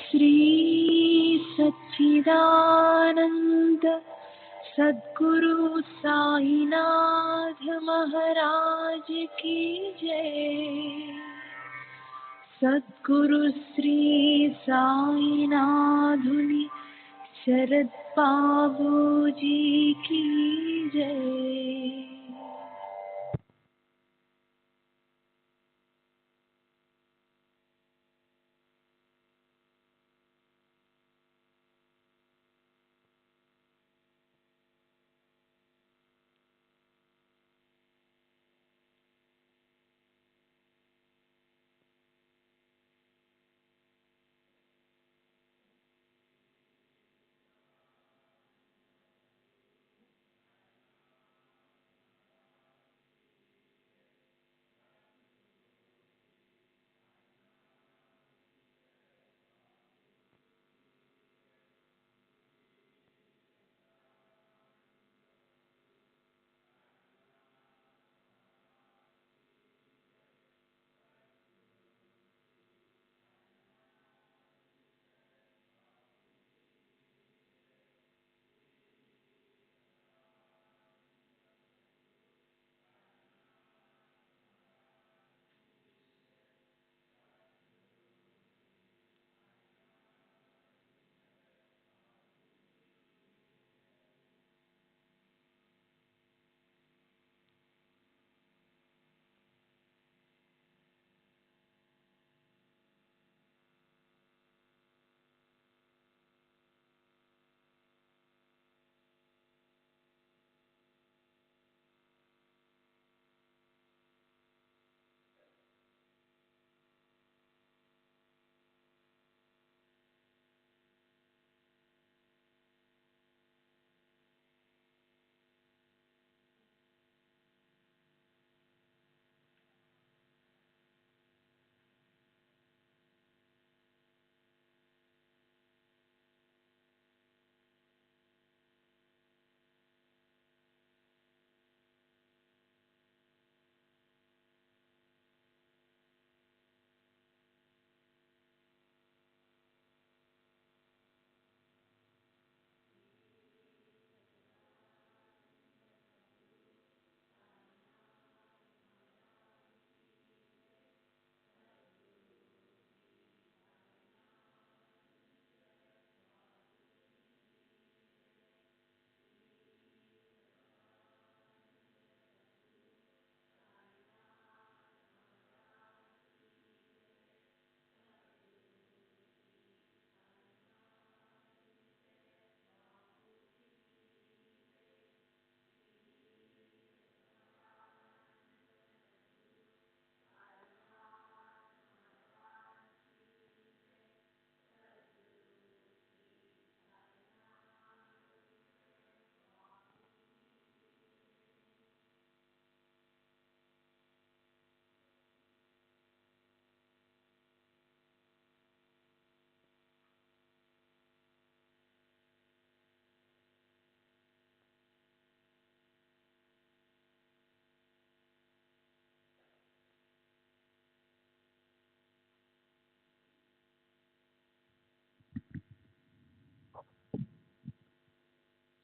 श्री सच्चिदानंद सद्गुरु साईनाथ महाराज की जय। सद्गुरु श्री साईनाथुनि शरद बाबूजी की जय।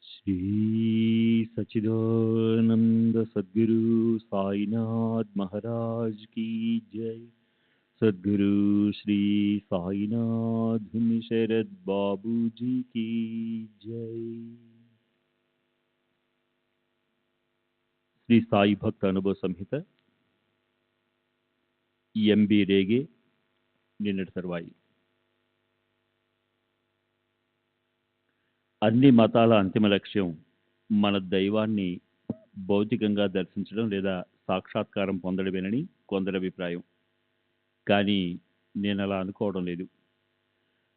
श्री सच्चिदानंद सद्गुरु साईनाथ महाराज की जय। सद्गुरु श्री साईनाथ शरद बाबू जी की जय। శ్రీ సాయి భక్త అనుభవ సంహిత ఎంబి రేగే నిన్నటి తర్వాయి. అన్ని మతాల అంతిమ లక్ష్యం మన దైవాన్ని భౌతికంగా దర్శించడం లేదా సాక్షాత్కారం పొందడమేనని కొందరి అభిప్రాయం. కానీ నేను అలా అనుకోవడం లేదు.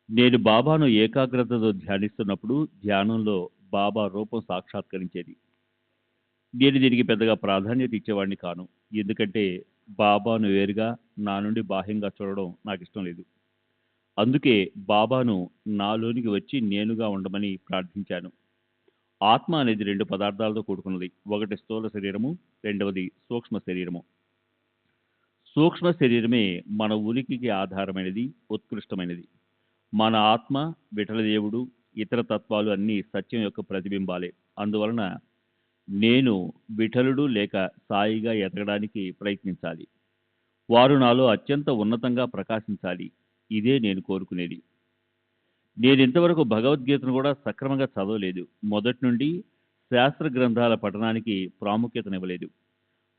నేను బాబాను ఏకాగ్రతతో ధ్యానిస్తున్నప్పుడు ధ్యానంలో బాబా రూపం సాక్షాత్కరించేది. నేను దీనికి పెద్దగా ప్రాధాన్యత ఇచ్చేవాడిని కాను, ఎందుకంటే బాబాను వేరుగా నా నుండి బాహ్యంగా చూడడం నాకు ఇష్టం లేదు. అందుకే బాబాను నాలోనికి వచ్చి నేనుగా ఉండమని ప్రార్థించాను. ఆత్మ అనేది 2 పదార్థాలతో కూడుకున్నది. ఒకటి స్థూల శరీరము, రెండవది సూక్ష్మ శరీరము. సూక్ష్మ శరీరమే మన ఉనికికి ఆధారమైనది, ఉత్కృష్టమైనది. మన ఆత్మ, విఠలదేవుడు, ఇతర తత్వాలు అన్నీ సత్యం యొక్క ప్రతిబింబాలే. అందువలన నేను విఠలుడు లేక సాయిగా ఎదగడానికి ప్రయత్నించాలి. వారు నాలో అత్యంత ఉన్నతంగా ప్రకాశించాలి. ఇదే నేను కోరుకునేది. నేను ఇంతవరకు భగవద్గీతను కూడా సక్రమంగా చదవలేదు. మొదటి నుండి శాస్త్ర గ్రంథాల పఠనానికి ప్రాముఖ్యతనివ్వలేదు.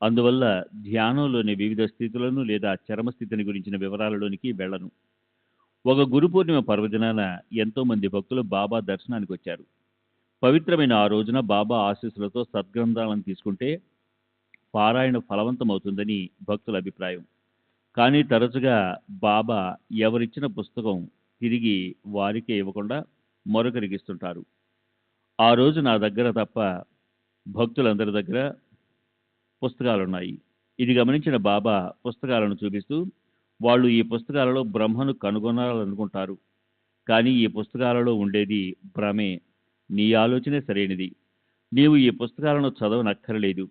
అందువల్ల ధ్యానంలోని వివిధ స్థితులను లేదా చరమస్థితిని గురించిన వివరాలలోనికి వెళ్ళను. ఒక గురు పూర్ణిమ పర్వదినాన ఎంతో మంది భక్తులు బాబా దర్శనానికి వచ్చారు. పవిత్రమైన ఆ రోజున బాబా ఆశీస్సులతో సద్గ్రంథాలను తీసుకుంటే పారాయణ ఫలవంతమవుతుందని భక్తుల అభిప్రాయం. కానీ తరచుగా బాబా ఎవరిచ్చిన పుస్తకం తిరిగి వారికే ఇవ్వకుండా మరొకరికి ఇస్తుంటారు. ఆ రోజు నా దగ్గర తప్ప భక్తులందరి దగ్గర పుస్తకాలున్నాయి. ఇది గమనించిన బాబా పుస్తకాలను చూపిస్తూ, వాళ్ళు ఈ పుస్తకాలలో బ్రహ్మను కనుగొనాలనుకుంటారు. కానీ ఈ పుస్తకాలలో ఉండేది భ్రమే. నీ ఆలోచనే సరైనది. నీవు ఈ పుస్తకాలను చదవనక్కరలేదు.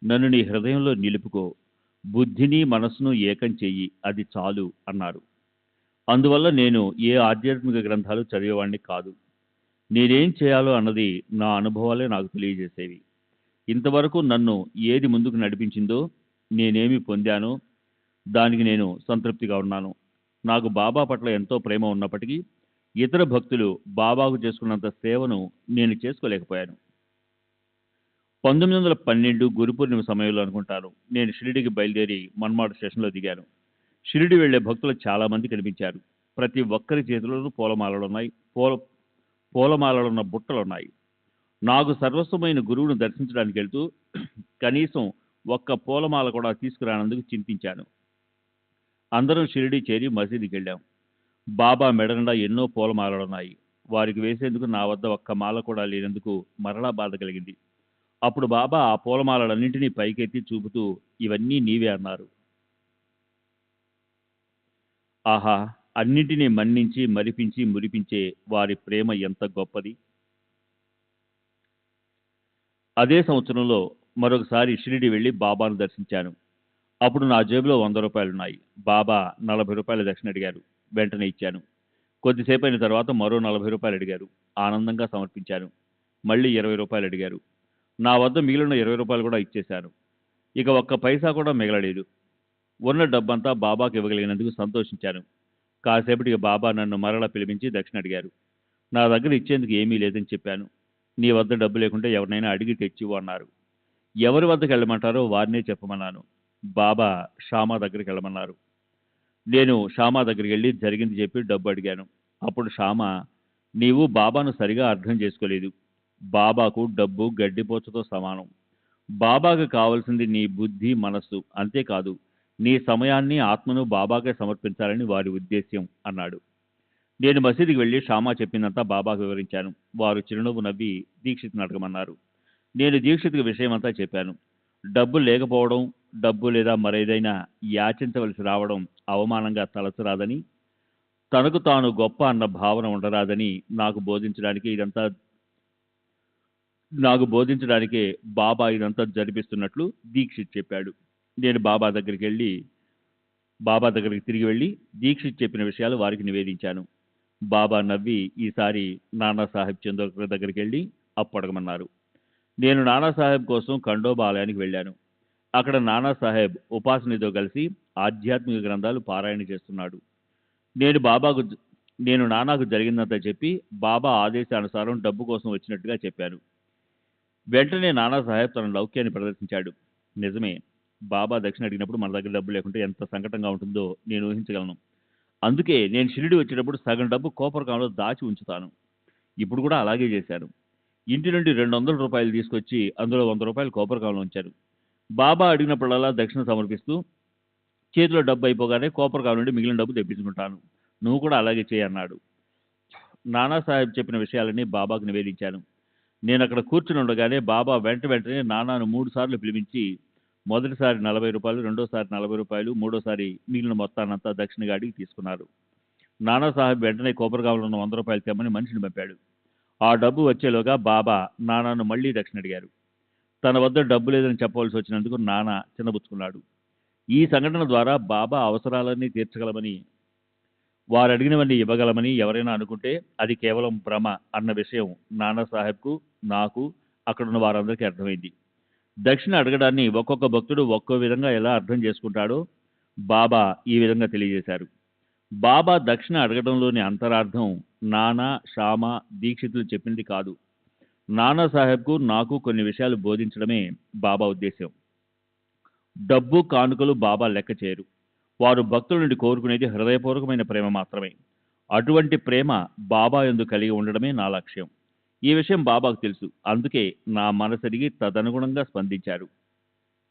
నన్ను నీ హృదయంలో నిలుపుకో. బుద్ధిని మనసును ఏకం చెయ్యి. అది చాలు అన్నారు. అందువల్ల నేను ఏ ఆధ్యాత్మిక గ్రంథాలు చదివేవాడిని కాదు. నేనేం చేయాలో అన్నది నా అనుభవాలే నాకు తెలియజేసేవి. ఇంతవరకు నన్ను ఏది ముందుకు నడిపించిందో, నేనేమి పొందానో దానికి నేను సంతృప్తిగా ఉన్నాను. నాకు బాబా పట్ల ఎంతో ప్రేమ ఉన్నప్పటికీ ఇతర భక్తులు బాబాకు చేసుకున్నంత సేవను నేను చేసుకోలేకపోయాను. 1912 గురు పూర్ణిమ సమయంలో అనుకుంటాను, నేను షిరిడికి బయలుదేరి మన్మాడ్ స్టేషన్లో దిగాను. షిరిడి వెళ్లే భక్తులు చాలా మంది కనిపించారు. ప్రతి ఒక్కరి చేతిలోనూ పూలమాలలున్న బుట్టలున్నాయి. నాకు సర్వస్వమైన గురువును దర్శించడానికి వెళ్తూ కనీసం ఒక్క పూలమాల కూడా తీసుకురానందుకు చింతించాను. అందరం షిరిడి చేరి మసీదుకి వెళ్ళాం. బాబా మెడనిండా ఎన్నో పూలమాలలున్నాయి. వారికి వేసేందుకు నా వద్ద ఒక్క మాల కూడా లేనందుకు మరలా బాధ కలిగింది. అప్పుడు బాబా ఆ పూలమాలలన్నింటినీ పైకెత్తి చూపుతూ, ఇవన్నీ నీవే అన్నారు. ఆహా! అన్నింటినీ మన్నించి, మరిపించి, మురిపించే వారి ప్రేమ ఎంత గొప్పది. అదే సంవత్సరంలో మరొకసారి షిరిడి వెళ్లి బాబాను దర్శించాను. అప్పుడు నా జేబులో 100 రూపాయలున్నాయి. బాబా 40 రూపాయల దక్షిణ అడిగారు. వెంటనే ఇచ్చాను. కొద్దిసేపు అయిన తర్వాత మరో 40 రూపాయలు అడిగారు. ఆనందంగా సమర్పించాను. మళ్ళీ 20 రూపాయలు అడిగారు. నా వద్ద మిగిలిన 20 రూపాయలు కూడా ఇచ్చేశాను. ఇక ఒక్క పైసా కూడా మిగలలేదు. ఉన్న డబ్బంతా బాబాకు ఇవ్వగలిగినందుకు సంతోషించాను. కాసేపటికి బాబా నన్ను మరలా పిలిపించి దక్షిణ అడిగారు. నా దగ్గర ఇచ్చేందుకు ఏమీ లేదని చెప్పాను. నీ వద్ద డబ్బు లేకుంటే ఎవరినైనా అడిగి తెచ్చివు అన్నారు. ఎవరి వద్దకు వెళ్ళమంటారో వారినే చెప్పమన్నాను. బాబా షామా దగ్గరికి వెళ్ళమన్నారు. నేను షామా దగ్గరికి వెళ్ళి జరిగింది చెప్పి డబ్బు అడిగాను. అప్పుడు షామా, నీవు బాబాను సరిగా అర్థం చేసుకోలేదు. బాబాకు డబ్బు గడ్డిపోచతో సమానం. బాబాకు కావలసింది నీ బుద్ధి, మనస్సు. అంతేకాదు, నీ సమయాన్ని, ఆత్మను బాబాకే సమర్పించాలని వారి ఉద్దేశ్యం అన్నాడు. నేను మసీదుకి వెళ్ళి షామా చెప్పిందంతా బాబాకు వివరించాను. వారు చిరునవ్వు నవ్వి దీక్షిత్ని అడగమన్నారు. నేను దీక్షిత్కి విషయమంతా చెప్పాను. డబ్బు లేకపోవడం, డబ్బు లేదా మరేదైనా యాచించవలసి రావడం అవమానంగా తలచరాదని, తనకు తాను గొప్ప అన్న భావన ఉండరాదని నాకు బోధించడానికే బాబా ఇదంతా జరిపిస్తున్నట్లు దీక్షిత్ చెప్పాడు. నేను బాబా దగ్గరికి తిరిగి వెళ్ళి దీక్షిత్ చెప్పిన విషయాలు వారికి నివేదించాను. బాబా నవ్వి, ఈసారి నానాసాహెబ్ చందోర్కర్ దగ్గరికి వెళ్ళి అప్పు అడగమన్నారు. నేను నానాసాహెబ్ కోసం ఖండోబా ఆలయానికి వెళ్ళాను. అక్కడ నానాసాహెబ్ ఉపాసనితో కలిసి ఆధ్యాత్మిక గ్రంథాలు పారాయణ చేస్తున్నాడు. నేను నానాకు జరిగిందంతా చెప్పి బాబా ఆదేశానుసారం డబ్బు కోసం వచ్చినట్టుగా చెప్పాను. వెంటనే నానాసాహెబ్ తన లౌక్యాన్ని ప్రదర్శించాడు. నిజమే, బాబా దక్షిణ అడిగినప్పుడు మన దగ్గర డబ్బు లేకుంటే ఎంత సంకటంగా ఉంటుందో నేను ఊహించగలను. అందుకే నేను షిరిడి వచ్చేటప్పుడు సగం డబ్బు కోపరకంలో దాచి ఉంచుతాను. ఇప్పుడు కూడా అలాగే చేశాను. ఇంటి నుండి 200 రూపాయలు తీసుకొచ్చి అందులో 100 రూపాయలు కోపరకంలో ఉంచాను. బాబా అడిగినప్పుడల్లా దక్షిణ సమర్పిస్తూ చేతిలో డబ్బు అయిపోగానే కోపరకాల నుండి మిగిలిన డబ్బు తెప్పించుకుంటాను. నువ్వు కూడా అలాగే చేయన్నాడు. నానాసాహెబ్ చెప్పిన విషయాలన్నీ బాబాకు నివేదించాను. నేను అక్కడ కూర్చుని ఉండగానే బాబా వెంటనే నానాను 3 సార్లు పిలిపించి, మొదటిసారి 40 రూపాయలు, రెండోసారి 40 రూపాయలు, మూడోసారి మిగిలిన మొత్తాన్నంతా దక్షిణగా అడిగి తీసుకున్నారు. నానాసాహెబ్ వెంటనే కోపరగాంలో ఉన్న 100 రూపాయలు తెమ్మని మనిషిని పంపాడు. ఆ డబ్బు వచ్చేలోగా బాబా నానాను మళ్లీ దక్షిణ అడిగారు. తన వద్ద డబ్బు లేదని చెప్పవలసి వచ్చినందుకు నానా చిన్నబుచ్చుకున్నాడు. ఈ సంఘటన ద్వారా బాబా అవసరాలన్నీ తీర్చగలమని వారు అడిగినవన్నీ ఇవ్వగలమని ఎవరైనా అనుకుంటే అది కేవలం భ్రమ అన్న విషయం నానాసాహెబ్కు, నాకు, అక్కడున్న వారందరికీ అర్థమైంది. దక్షిణ అడగడాన్ని ఒక్కొక్క భక్తుడు ఒక్కో విధంగా ఎలా అర్థం చేసుకుంటాడో బాబా ఈ విధంగా తెలియజేశారు. బాబా దక్షిణ అడగడంలోని అంతరార్థం నానా, శ్యామ, దీక్షితులు చెప్పింది కాదు. నానాసాహెబ్కు, నాకు కొన్ని విషయాలు బోధించడమే బాబా ఉద్దేశం. డబ్బు, కానుకలు బాబా లెక్క చేయరు. వారు భక్తుల నుండి కోరుకునేది హృదయపూర్వకమైన ప్రేమ మాత్రమే. అటువంటి ప్రేమ బాబా యందు కలిగి ఉండడమే నా లక్ష్యం. ఈ విషయం బాబాకు తెలుసు. అందుకే నా మనసెరిగి తదనుగుణంగా స్పందించారు.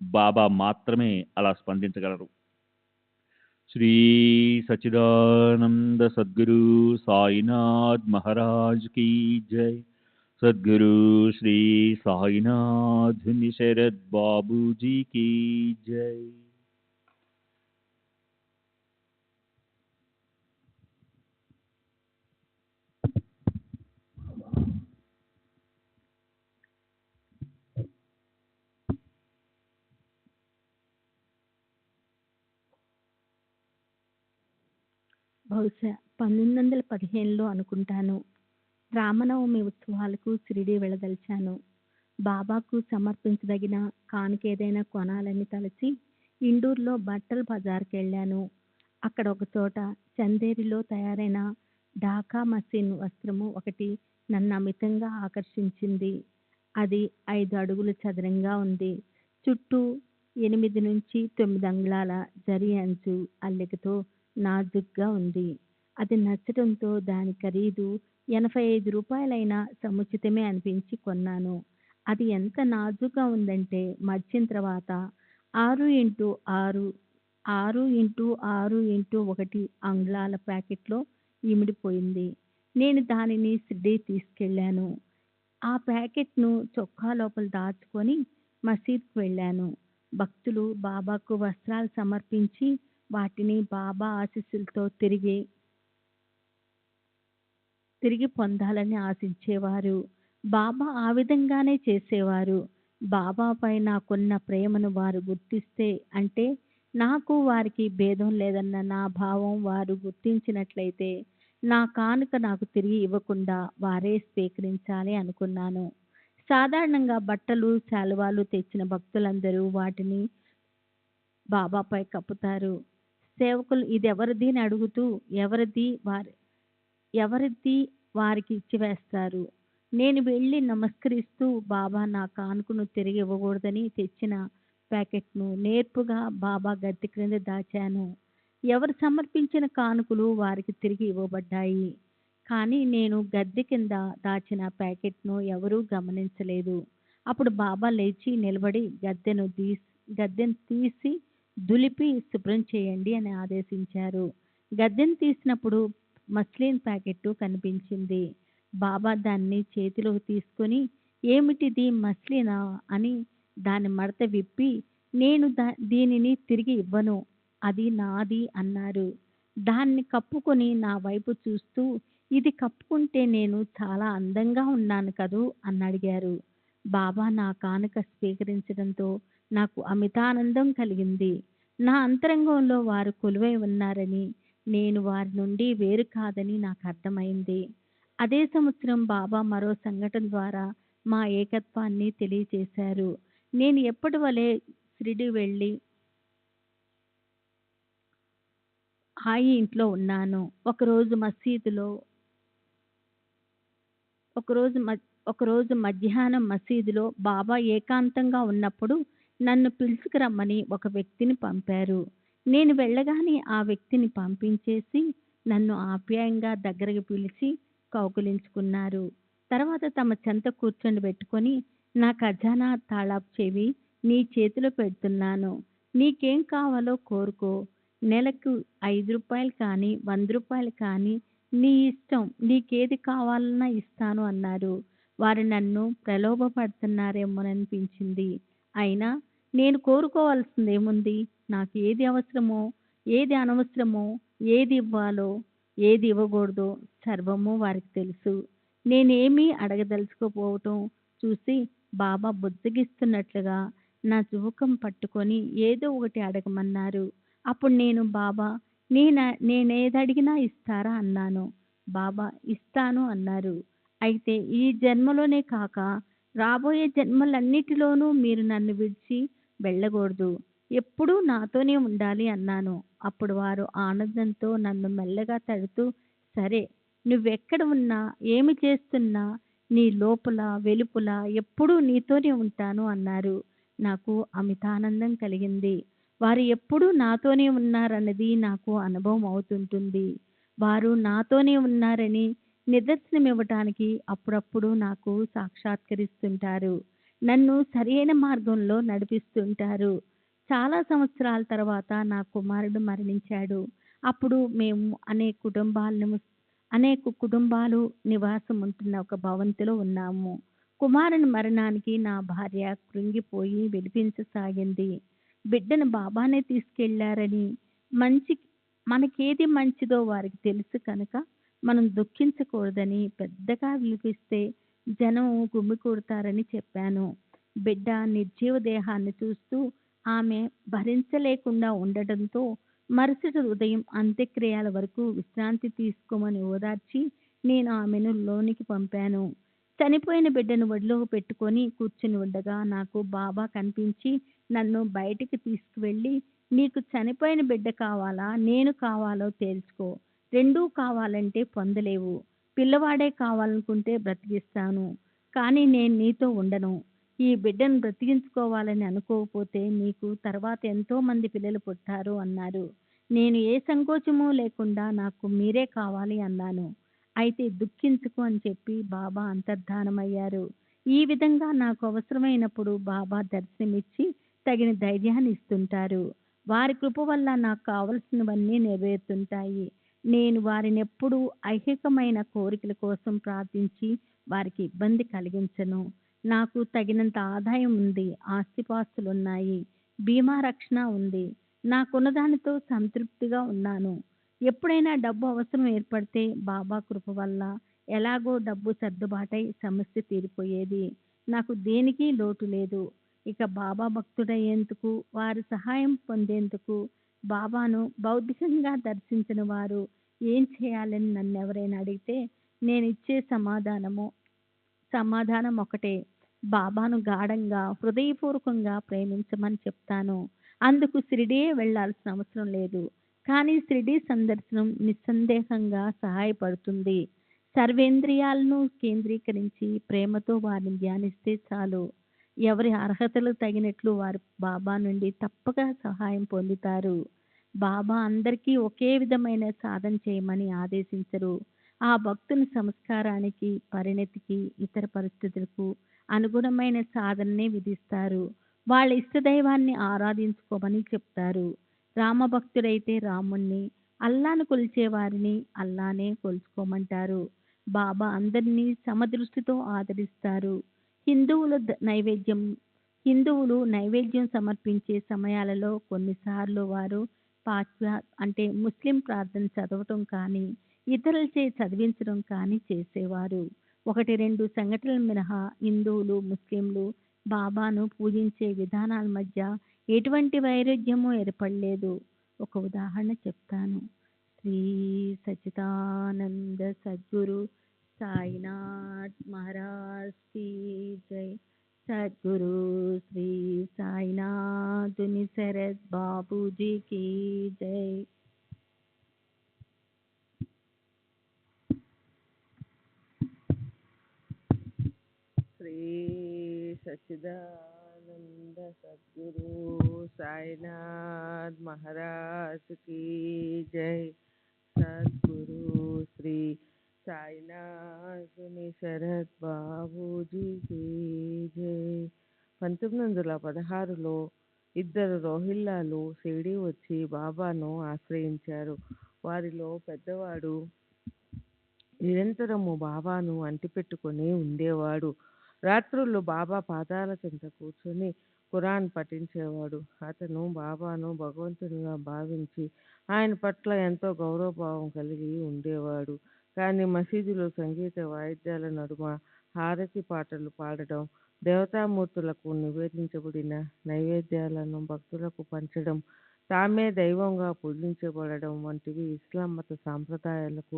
బాబా మాత్రమే అలా స్పందించగలరు. శ్రీ సచ్చిదానంద సద్గురు సాయినాథ్ మహారాజ్ కీ జై. సద్గురు శ్రీ సాయినాథ్ శరద్ బాబూజీ కీ జై. బహుశా 1915లో అనుకుంటాను. రామనవమి ఉత్సవాలకు షిరిడీ వెళ్ళదలిచాను. బాబాకు సమర్పించదగిన కానుక ఏదైనా కొనాలని తలచి ఇండూర్లో బట్టల బజార్కి వెళ్ళాను. అక్కడ ఒక చోట చందేరిలో తయారైన ఢాకా మసీన్ వస్త్రము ఒకటి నన్ను అమితంగా ఆకర్షించింది. అది 5 అడుగుల చదరంగా ఉంది. చుట్టూ 8 నుంచి 9 అంగుళాల జరీ అంచు అల్లికతో నాజుగ్గా ఉంది. అది నచ్చడంతో దాని ఖరీదు 85 రూపాయలైనా సముచితమే అనిపించి కొన్నాను. అది ఎంత నాజుగ్గా ఉందంటే మర్చిన తర్వాత 6x6 6x6x1 అంగుళాల ప్యాకెట్లో ఇమిడిపోయింది. నేను దానిని షిరిడీ తీసుకెళ్ళాను. ఆ ప్యాకెట్ను చొక్కా లోపల దాచుకొని మసీద్కు వెళ్ళాను. భక్తులు బాబాకు వస్త్రాలు సమర్పించి వాటిని బాబా ఆశీస్సులతో తిరిగి పొందాలని ఆశించేవారు. బాబా ఆ విధంగానే చేసేవారు. బాబాపై నాకున్న ప్రేమను వారు గుర్తిస్తే, అంటే నాకు వారికి భేదం లేదన్న నా భావం వారు గుర్తించినట్లయితే, నా కానుక నాకు తిరిగి ఇవ్వకుండా వారే స్వీకరించాలి అనుకున్నాను. సాధారణంగా బట్టలు, శాలువాలు తెచ్చిన భక్తులందరూ వాటిని బాబాపై కప్పుతారు. సేవకులు ఇదెవరిది అని అడుగుతూ ఎవరిది వారికి ఇచ్చివేస్తారు. నేను వెళ్ళి నమస్కరిస్తూ బాబా నా కానుకను తిరిగి ఇవ్వకూడదని తెచ్చిన ప్యాకెట్ను నేర్పుగా బాబా గద్దె క్రింద దాచాను. ఎవరు సమర్పించిన కానుకలు వారికి తిరిగి ఇవ్వబడ్డాయి. కానీ నేను గద్దె కింద దాచిన ప్యాకెట్ను ఎవరూ గమనించలేదు. అప్పుడు బాబా లేచి నిలబడి గద్దెను తీసి దులిపి శుభ్రం చేయండి అని ఆదేశించారు. గద్దెను తీసినప్పుడు మస్లిన్ ప్యాకెట్టు కనిపించింది. బాబా దాన్ని చేతిలోకి తీసుకొని, ఏమిటిది, మస్లినా అని దాని మడత విప్పి, నేను దీనిని తిరిగి ఇవ్వను, అది నాది అన్నారు. దాన్ని కప్పుకొని నా వైపు చూస్తూ, ఇది కప్పుకుంటే నేను చాలా అందంగా ఉన్నాను కదూ అని అడిగారు. బాబా నా కానుక స్వీకరించడంతో నాకు అమితానందం కలిగింది. నా అంతరంగంలో వారు కొలువై ఉన్నారని, నేను వారి నుండి వేరు కాదని నాకు అర్థమైంది. అదే సంవత్సరం బాబా మరో సంఘటన ద్వారా మా ఏకత్వాన్ని తెలియచేశారు. నేను ఎప్పటి వలె షిరిడీ వెళ్ళి హాయి ఇంట్లో ఉన్నాను. ఒకరోజు మధ్యాహ్నం మసీదులో బాబా ఏకాంతంగా ఉన్నప్పుడు నన్ను పిలుచుకురమ్మని ఒక వ్యక్తిని పంపారు. నేను వెళ్ళగానే ఆ వ్యక్తిని పంపించేసి నన్ను ఆప్యాయంగా దగ్గరకు పిలిచి కౌగిలించుకున్నారు. తర్వాత తమ చెంత కూర్చోబెట్టుకొని, నా ఖజానా తాళాపు చెవి నీ చేతిలో పెడుతున్నాను, నీకేం కావాలో కోరుకో, నెలకు 5 రూపాయలు కానీ 100 రూపాయలు కానీ నీ ఇష్టం, నీకేది కావాలన్నా ఇస్తాను అన్నారు. వారు నన్ను ప్రలోభపడుతున్నారేమోననిపించింది. అయినా నేను కోరుకోవాల్సిందేముంది? నాకు ఏది అవసరమో, ఏది అనవసరమో, ఏది ఇవ్వాలో, ఏది ఇవ్వకూడదో సర్వము వారికి తెలుసు. నేనేమీ అడగదలుచుకోపోవటం చూసి బాబా బుజ్జగిస్తున్నట్లుగా నా జూకం పట్టుకొని ఏదో ఒకటి అడగమన్నారు. అప్పుడు నేను, బాబా నేనేదడిగినా ఇస్తారా అన్నాను. బాబా ఇస్తాను అన్నారు. అయితే ఈ జన్మలోనే కాక రాబోయే జన్మలన్నిటిలోనూ మీరు నన్ను విడిచి వెళ్ళకూడదు. ఎప్పుడూ నాతోనే ఉండాలి అన్నాను. అప్పుడు వారు ఆనందంతో నన్ను మెల్లగా తడుతూ, సరే, నువ్వెక్కడ ఉన్నా, ఏమి చేస్తున్నా, నీ లోపల వెలుపల ఎప్పుడూ నీతోనే ఉంటాను అన్నారు. నాకు అమితానందం కలిగింది. వారు ఎప్పుడూ నాతోనే ఉన్నారన్నది నాకు అనుభవం అవుతుంటుంది. వారు నాతోనే ఉన్నారని నిదర్శనమివ్వటానికి అప్పుడప్పుడు నాకు సాక్షాత్కరిస్తుంటారు. నన్ను సరియైన మార్గంలో నడిపిస్తుంటారు. చాలా సంవత్సరాల తర్వాత నా కుమారుడు మరణించాడు. అప్పుడు మేము అనేక కుటుంబాలు నివాసం ఉంటున్న ఒక భవంతిలో ఉన్నాము. కుమారుని మరణానికి నా భార్య కృంగిపోయి విలిపించసాగింది. బిడ్డను బాబానే తీసుకెళ్లారని, మంచి మనకేది మంచిదో వారికి తెలుసు కనుక మనం దుఃఖించకూడదని పెద్దగా విలిపిస్తే జనం గుమికూడతారని చెప్పాను. బిడ్డ నిర్జీవ దేహాన్ని చూస్తూ ఆమె భరించలేకుండా ఉండటంతో మరుసటి ఉదయం అంత్యక్రియల వరకు విశ్రాంతి తీసుకోమని ఓదార్చి నేను ఆమెను లోనికి పంపాను. చనిపోయిన బిడ్డను ఒడిలోకి పెట్టుకొని కూర్చుని ఉండగా నాకు బాబా కనిపించి నన్ను బయటికి తీసుకువెళ్ళి, నీకు చనిపోయిన బిడ్డ కావాలా, నేను కావాలో తేల్చుకో. రెండూ కావాలంటే పొందలేవు. పిల్లవాడే కావాలనుకుంటే బ్రతికిస్తాను. కానీ నేను నీతో ఉండను. ఈ బిడ్డను బ్రతికించుకోవాలని అనుకోకపోతే నీకు తర్వాత ఎంతో మంది పిల్లలు పుట్టారు అన్నారు. నేను ఏ సంకోచమూ లేకుండా నాకు మీరే కావాలి అన్నాను. అయితే దుఃఖించకు అని చెప్పి బాబా అంతర్ధానమయ్యారు. ఈ విధంగా నాకు అవసరమైనప్పుడు బాబా దర్శనమిచ్చి తగిన ధైర్యాన్ని ఇస్తుంటారు. వారి కృప వల్ల నాకు కావలసినవన్నీ నెరవేరుతుంటాయి. నేను వారినెప్పుడూ ఐహికమైన కోరికల కోసం ప్రార్థించి వారికి ఇబ్బంది కలిగించను. నాకు తగినంత ఆదాయం ఉంది. ఆస్తిపాస్తులున్నాయి. బీమా రక్షణ ఉంది. నాకున్న దానితో సంతృప్తిగా ఉన్నాను. ఎప్పుడైనా డబ్బు అవసరం ఏర్పడితే బాబా కృప వల్ల ఎలాగో డబ్బు సర్దుబాటై సమస్య తీరిపోయేది. నాకు దేనికి లోటు లేదు. ఇక బాబా భక్తుడయ్యేందుకు, వారి సహాయం పొందేందుకు, బాబాను బౌద్ధికంగా దర్శించిన వారు ఏం చేయాలని నన్నెవరైనా అడిగితే నేనిచ్చే సమాధానం ఒకటే. బాబాను గాఢంగా, హృదయపూర్వకంగా ప్రేమించమని చెప్తాను. అందుకు షిరిడీయే వెళ్ళాల్సిన అవసరం లేదు. కానీ షిరిడీ సందర్శనం నిస్సందేహంగా సహాయపడుతుంది. సర్వేంద్రియాలను కేంద్రీకరించి ప్రేమతో వారిని ధ్యానిస్తే చాలు. ఎవరి అర్హతలకు తగినట్లు వారు బాబా నుండి తప్పక సహాయం పొందుతారు. బాబా అందరికీ ఒకే విధమైన సాధన చేయమని ఆదేశించరు. ఆ భక్తుని సంస్కారానికి, పరిణతికి, ఇతర పరిస్థితులకు అనుగుణమైన సాధననే విధిస్తారు. వాళ్ళ ఇష్టదైవాన్ని ఆరాధించుకోమని చెప్తారు. రామభక్తుడైతే రాముణ్ణి, అల్లాను కొలిచే వారిని అల్లానే కొలుచుకోమంటారు. బాబా అందరినీ సమదృష్టితో ఆదరిస్తారు. హిందువుల ద- నైవేద్యం హిందువులు నైవేద్యం సమర్పించే సమయాలలో కొన్నిసార్లు వారు పాశ్చా అంటే ముస్లిం ప్రార్థన చదవటం కానీ, ఇతరులచే చదివించడం కానీ చేసేవారు. 1, 2 సంఘటనలు మినహా హిందువులు, ముస్లింలు బాబాను పూజించే విధానాల మధ్య ఎటువంటి వైరుధ్యమూ ఏర్పడలేదు. ఒక ఉదాహరణ చెప్తాను. శ్రీ సచ్చిదానంద సద్గురు సాయినాథ్ మహారాజ్ కీ జై. సద్గురు శ్రీ సాయినాథుని శరత్ బాబూజీ కీ జై. శ్రీ సచ్చిదానంద సద్గురు సాయినాథ్ మహారాజ్ की जय. సద్గురు శ్రీ సాయినాథుని శరత్ బాబూజీ की जय. 1916లో ఇద్దరు రోహిల్లాలు షిరిడీ వచ్చి బాబాను ఆశ్రయించారు. వారిలో పెద్దవాడు నిరంతరము బాబాను అంటిపెట్టుకొని ఉండేవాడు. రాత్రుళ్ళు బాబా పాదాల చెంత కూర్చొని ఖురాన్ పఠించేవాడు. అతను బాబాను భగవంతునిగా భావించి ఆయన పట్ల ఎంతో గౌరవభావం కలిగి ఉండేవాడు. కానీ మసీదులో సంగీత వాయిద్యాల నడుమ హారతి పాటలు పాడడం, దేవతామూర్తులకు నివేదించబడిన నైవేద్యాలను భక్తులకు పంచడం, తామే దైవంగా పూజించబడడం వంటివి ఇస్లాం మత సాంప్రదాయాలకు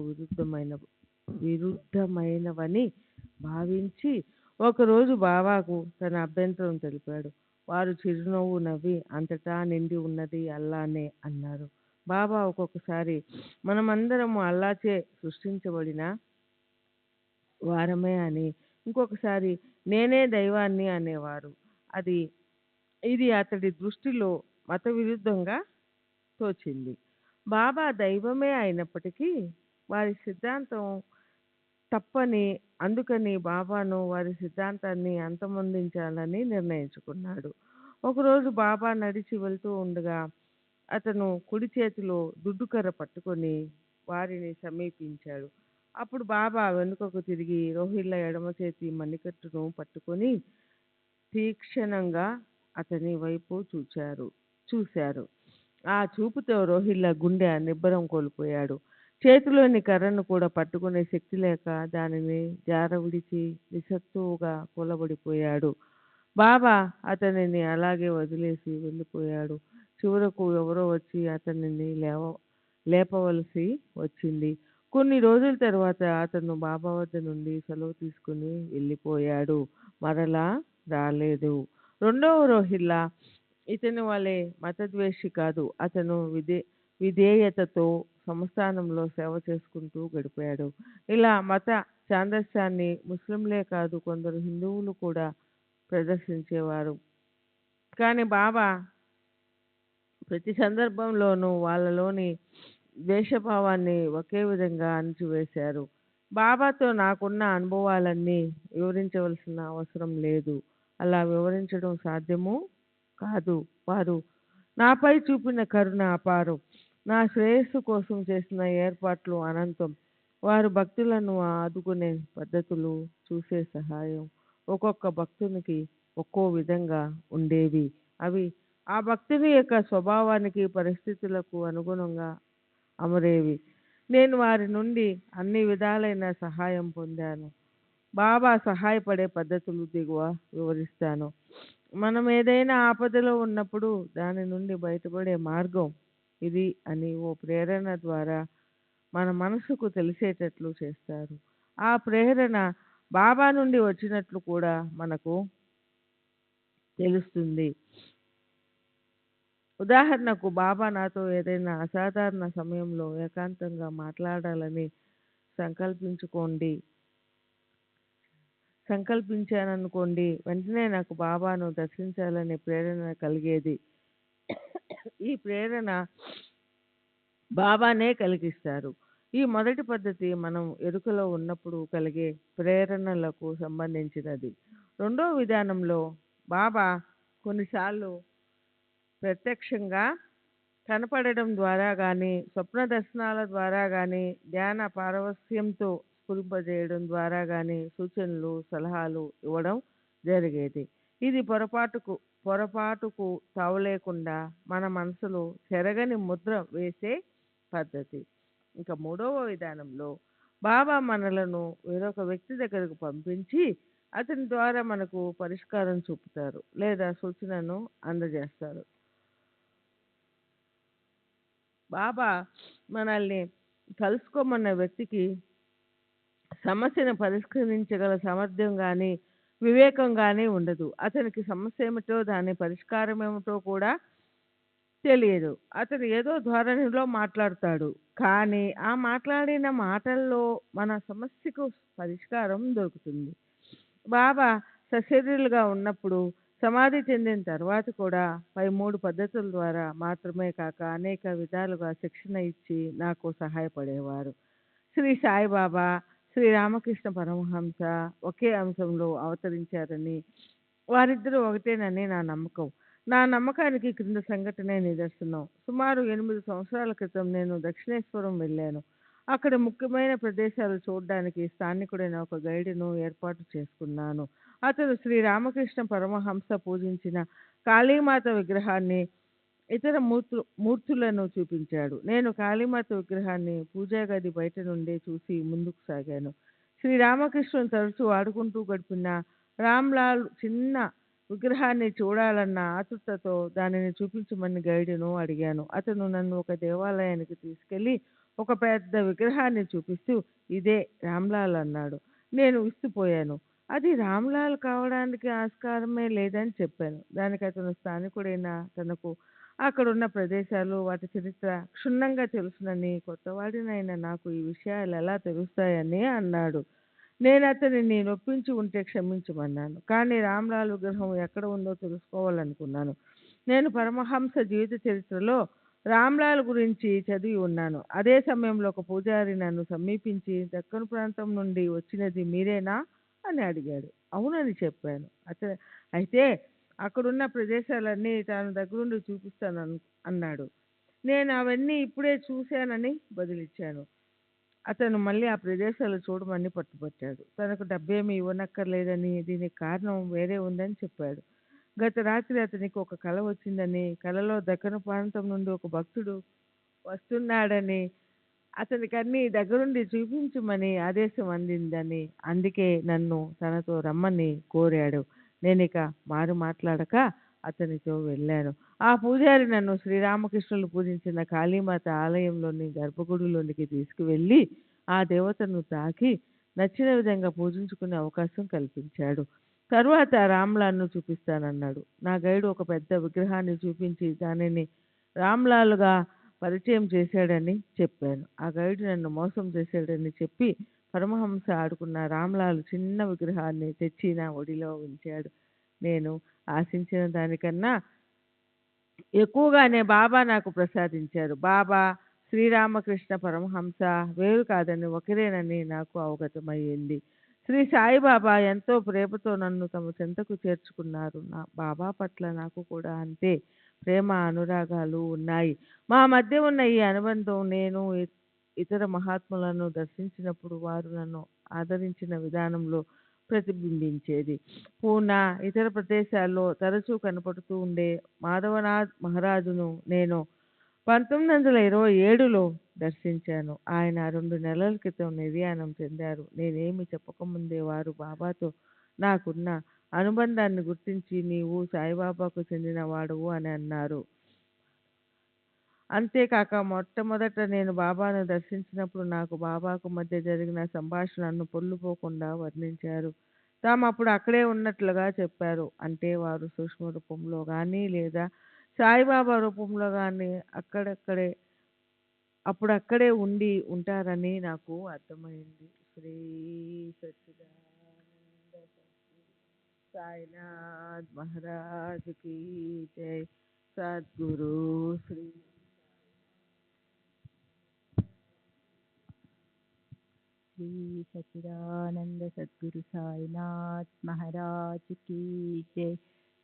విరుద్ధమైనవని భావించి ఒకరోజు బాబాకు తన అభ్యంతరం తెలిపాడు. వారు చిరునవ్వు నవ్వి అంతటా నిండి ఉన్నది అల్లానే అన్నారు. బాబా ఒక్కొక్కసారి మనమందరము అల్లాచే సృష్టించబడిన వారమే అని, ఇంకొకసారి నేనే దైవాన్ని అనేవారు. ఇది అతడి దృష్టిలో మత విరుద్ధంగా తోచింది. బాబా దైవమే అయినప్పటికీ వారి సిద్ధాంతం తప్పని, అందుకని బాబాను వారి సిద్ధాంతాన్ని అంతమొందించాలని నిర్ణయించుకున్నాడు. ఒకరోజు బాబా నడిచి వెళ్తూ ఉండగా అతను కుడి చేతిలో దుడ్డుకర్ర పట్టుకొని వారిని సమీపించాడు. అప్పుడు బాబా వెనుకకు తిరిగి రోహిల్లా ఎడమ చేతి మణికట్టును పట్టుకొని తీక్షణంగా అతని వైపు చూశారు. ఆ చూపుతో రోహిల్లా గుండె నిబ్బరం కోల్పోయాడు. చేతిలోని కర్రను కూడా పట్టుకునే శక్తి లేక దానిని జారవిడిచి నిస్సత్తువుగా కూలబడిపోయాడు. బాబా అతనిని అలాగే వదిలేసి వెళ్ళిపోయాడు. చివరకు ఎవరో వచ్చి అతనిని లేపవలసి వచ్చింది. కొన్ని రోజుల తర్వాత అతను బాబా వద్ద నుండి సెలవు తీసుకుని వెళ్ళిపోయాడు. మరలా రాలేదు. రెండవ రోహిల్లా ఇతని వలె మతద్వేషి కాదు. అతను విధేయతతో సంస్థానంలో సేవ చేసుకుంటూ గడిపాడు. ఇలా మత సామరస్యాన్ని ముస్లింలే కాదు కొందరు హిందువులు కూడా ప్రదర్శించేవారు. కానీ బాబా ప్రతి సందర్భంలోనూ వాళ్ళలోని ద్వేషభావాన్ని ఒకే విధంగా అణిచివేశారు. బాబాతో నాకున్న అనుభవాలన్నీ వివరించవలసిన అవసరం లేదు. అలా వివరించడం సాధ్యమూ కాదు. వారు నాపై చూపిన కరుణ అపారం. నా శ్రేయస్సు కోసం చేసిన ఏర్పాట్లు అనంతం. వారు భక్తులను ఆదుకునే పద్ధతులు, చూసే సహాయం ఒక్కొక్క భక్తునికి ఒక్కో విధంగా ఉండేవి. అవి ఆ భక్తుని యొక్క స్వభావానికి, పరిస్థితులకు అనుగుణంగా అమరేవి. నేను వారి నుండి అన్ని విధాలైన సహాయం పొందాను. బాబా సహాయపడే పద్ధతులు దిగువ వివరిస్తాను. మనం ఏదైనా ఆపదలో ఉన్నప్పుడు దాని నుండి బయటపడే మార్గం ఇది అని ఓ ప్రేరణ ద్వారా మన మనసుకు తెలిసేటట్లు చేస్తారు. ఆ ప్రేరణ బాబా నుండి వచ్చినట్లు కూడా మనకు తెలుస్తుంది. ఉదాహరణకు బాబా నాతో ఏదైనా అసాధారణ సమయంలో ఏకాంతంగా మాట్లాడాలని సంకల్పించాననుకోండి, వెంటనే నాకు బాబాను దర్శించాలనే ప్రేరణ కలిగేది. ఈ ప్రేరణ బాబానే కలిగిస్తారు. ఈ మొదటి పద్ధతి మనం ఎరుకలో ఉన్నప్పుడు కలిగే ప్రేరణలకు సంబంధించినది. రెండో విధానంలో బాబా కొన్నిసార్లు ప్రత్యక్షంగా కనపడడం ద్వారా కానీ, స్వప్న దర్శనాల ద్వారా కానీ, ధ్యాన పారవస్యంతో స్ఫురింపజేయడం ద్వారా కానీ సూచనలు, సలహాలు ఇవ్వడం జరిగేది. ఇది పొరపాటుకు తావులేకుండా మన మనసులో చెరగని ముద్ర వేసే పద్ధతి. ఇంకా మూడవ విధానంలో బాబా మనలను వేరొక వ్యక్తి దగ్గరకు పంపించి అతని ద్వారా మనకు పరిష్కారం చూపుతారు లేదా సూచనను అందజేస్తారు. బాబా మనల్ని కలుసుకోమన్న వ్యక్తికి సమస్యను పరిష్కరించగల సామర్థ్యం కానీ, వివేకం కానీ ఉండదు. అతనికి సమస్య ఏమిటో, దాని పరిష్కారం ఏమిటో కూడా తెలియదు. అతను ఏదో ధోరణిలో మాట్లాడతాడు. కానీ ఆ మాట్లాడిన మాటల్లో మన సమస్యకు పరిష్కారం దొరుకుతుంది. బాబా సశరీరులుగా ఉన్నప్పుడు, సమాధి చెందిన తర్వాత కూడా పై 3 పద్ధతుల ద్వారా మాత్రమే కాక అనేక విధాలుగా శిక్షణ ఇచ్చి నాకు సహాయపడేవారు. శ్రీ సాయిబాబా, శ్రీ రామకృష్ణ పరమహంస ఒకే అంశంలో అవతరించారని, వారిద్దరూ ఒకటేనని నా నమ్మకం. నా నమ్మకానికి క్రింద సంఘటనే నిదర్శనం. సుమారు 8 సంవత్సరాల క్రితం నేను దక్షిణేశ్వరం వెళ్ళాను. అక్కడ ముఖ్యమైన ప్రదేశాలు చూడడానికి స్థానికుడైన ఒక గైడును ఏర్పాటు చేసుకున్నాను. అతను శ్రీ రామకృష్ణ పరమహంస పూజించిన కాళీమాత విగ్రహాన్ని, ఇతర మూర్తులను చూపించాడు. నేను కాళీమాత విగ్రహాన్ని పూజా గది బయట నుండే చూసి ముందుకు సాగాను. శ్రీ రామకృష్ణుని తరచూ ఆడుకుంటూ గడిపిన రామ్లాల్ చిన్న విగ్రహాన్ని చూడాలన్న ఆతృతతో దానిని చూపించమని గైడును అడిగాను. అతను నన్ను ఒక దేవాలయానికి తీసుకెళ్లి ఒక పెద్ద విగ్రహాన్ని చూపిస్తూ ఇదే రామ్లాల్ అన్నాడు. నేను విస్తుపోయాను. అది రామ్లాల్ కావడానికి ఆస్కారమే లేదని చెప్పాను. దానికి అతను స్థానికుడైన తనకు అక్కడున్న ప్రదేశాలు వాటి చరిత్ర క్షుణ్ణంగా తెలుసునని, కొత్తవాడినైన నాకు ఈ విషయాలు ఎలా తెలుస్తాయని అన్నాడు. నేను అతనిని నొప్పించి ఉంటే క్షమించమన్నాను. కానీ రామ్లాల్ విగ్రహం ఎక్కడ ఉందో తెలుసుకోవాలనుకున్నాను. నేను పరమహంస జీవిత చరిత్రలో రామ్లాల్ గురించి చదివి ఉన్నాను. అదే సమయంలో ఒక పూజారి నన్ను సమీపించి దక్కన్ ప్రాంతం నుండి వచ్చినది మీరేనా అని అడిగాడు. అవునని చెప్పాను. అయితే అక్కడున్న ప్రదేశాలన్నీ తాను దగ్గరుండి చూపిస్తాను అన్నాడు. నేను అవన్నీ ఇప్పుడే చూశానని బదులిచ్చాను. అతను మళ్ళీ ఆ ప్రదేశాలు చూడమని పట్టుబట్టాడు. తనకు డబ్బేమీ ఇవ్వనక్కర్లేదని, దీనికి కారణం వేరే ఉందని చెప్పాడు. గత రాత్రి అతనికి ఒక కల వచ్చిందని, కలలో దక్కను ప్రాంతం నుండి ఒక భక్తుడు వస్తున్నాడని, అతనికి అన్ని దగ్గరుండి చూపించమని ఆదేశం అందిందని, అందుకే నన్ను తనతో రమ్మని కోరాడు. నేనిక మారు మాట్లాడక అతనితో వెళ్ళాను. ఆ పూజారి నన్ను శ్రీరామకృష్ణులు పూజించిన కాళీమాత ఆలయంలోని గర్భగుడిలోనికి తీసుకువెళ్ళి ఆ దేవతను తాకి నచ్చిన విధంగా పూజించుకునే అవకాశం కల్పించాడు. తరువాత రామ్లాల్ను చూపిస్తానన్నాడు. నా గైడు ఒక పెద్ద విగ్రహాన్ని చూపించి దానిని రామ్లాల్గా పరిచయం చేశాడని చెప్పాను. ఆ గైడు నన్ను మోసం చేశాడని చెప్పి పరమహంస ఆడుకున్న రామ్లాల్ చిన్న విగ్రహాన్ని తెచ్చి నా ఒడిలో ఉంచాడు. నేను ఆశించిన దానికన్నా ఎక్కువగానే బాబా నాకు ప్రసాదించారు. బాబా, శ్రీరామకృష్ణ పరమహంస వేరు కాదని ఒకరేనని నాకు అవగతమయ్యింది. శ్రీ సాయిబాబా ఎంతో ప్రేమతో నన్ను తమ చెంతకు చేర్చుకున్నారు. నా బాబా పట్ల నాకు కూడా అంతే ప్రేమ అనురాగాలు ఉన్నాయి. మా మధ్య ఉన్న ఈ అనుబంధం నేను ఇతర మహాత్ములను దర్శించినప్పుడు వారు నన్ను ఆదరించిన విధానంలో ప్రతిబింబించేది. పూనా, ఇతర ప్రదేశాల్లో తరచూ కనపడుతూ ఉండే మాధవనాథ్ మహారాజును నేను 1927లో దర్శించాను. ఆయన 2 నెలల క్రితం నిర్యాణం చెందారు. నేనేమి చెప్పకముందే వారు బాబాతో నాకున్న అనుబంధాన్ని గుర్తించి నీవు సాయిబాబాకు చెందిన వాడవు అని అన్నారు. అంతేకాక మొట్టమొదట నేను బాబాను దర్శించినప్పుడు నాకు బాబాకు మధ్య జరిగిన సంభాషణను పొల్లుపోకుండా వర్ణించారు. తాము అప్పుడు అక్కడే ఉన్నట్లుగా చెప్పారు. అంటే వారు సూక్ష్మ రూపంలో కానీ లేదా సాయిబాబా రూపంలో కానీ అప్పుడక్కడే ఉండి ఉంటారని నాకు అర్థమైంది. శ్రీ సచ్చిదానంద సాయినాథ్ మహారాజ్ की जय. सद्गुरु श्री सच्चिदानंद सद्गुरु साईनाथ महाराज की जय.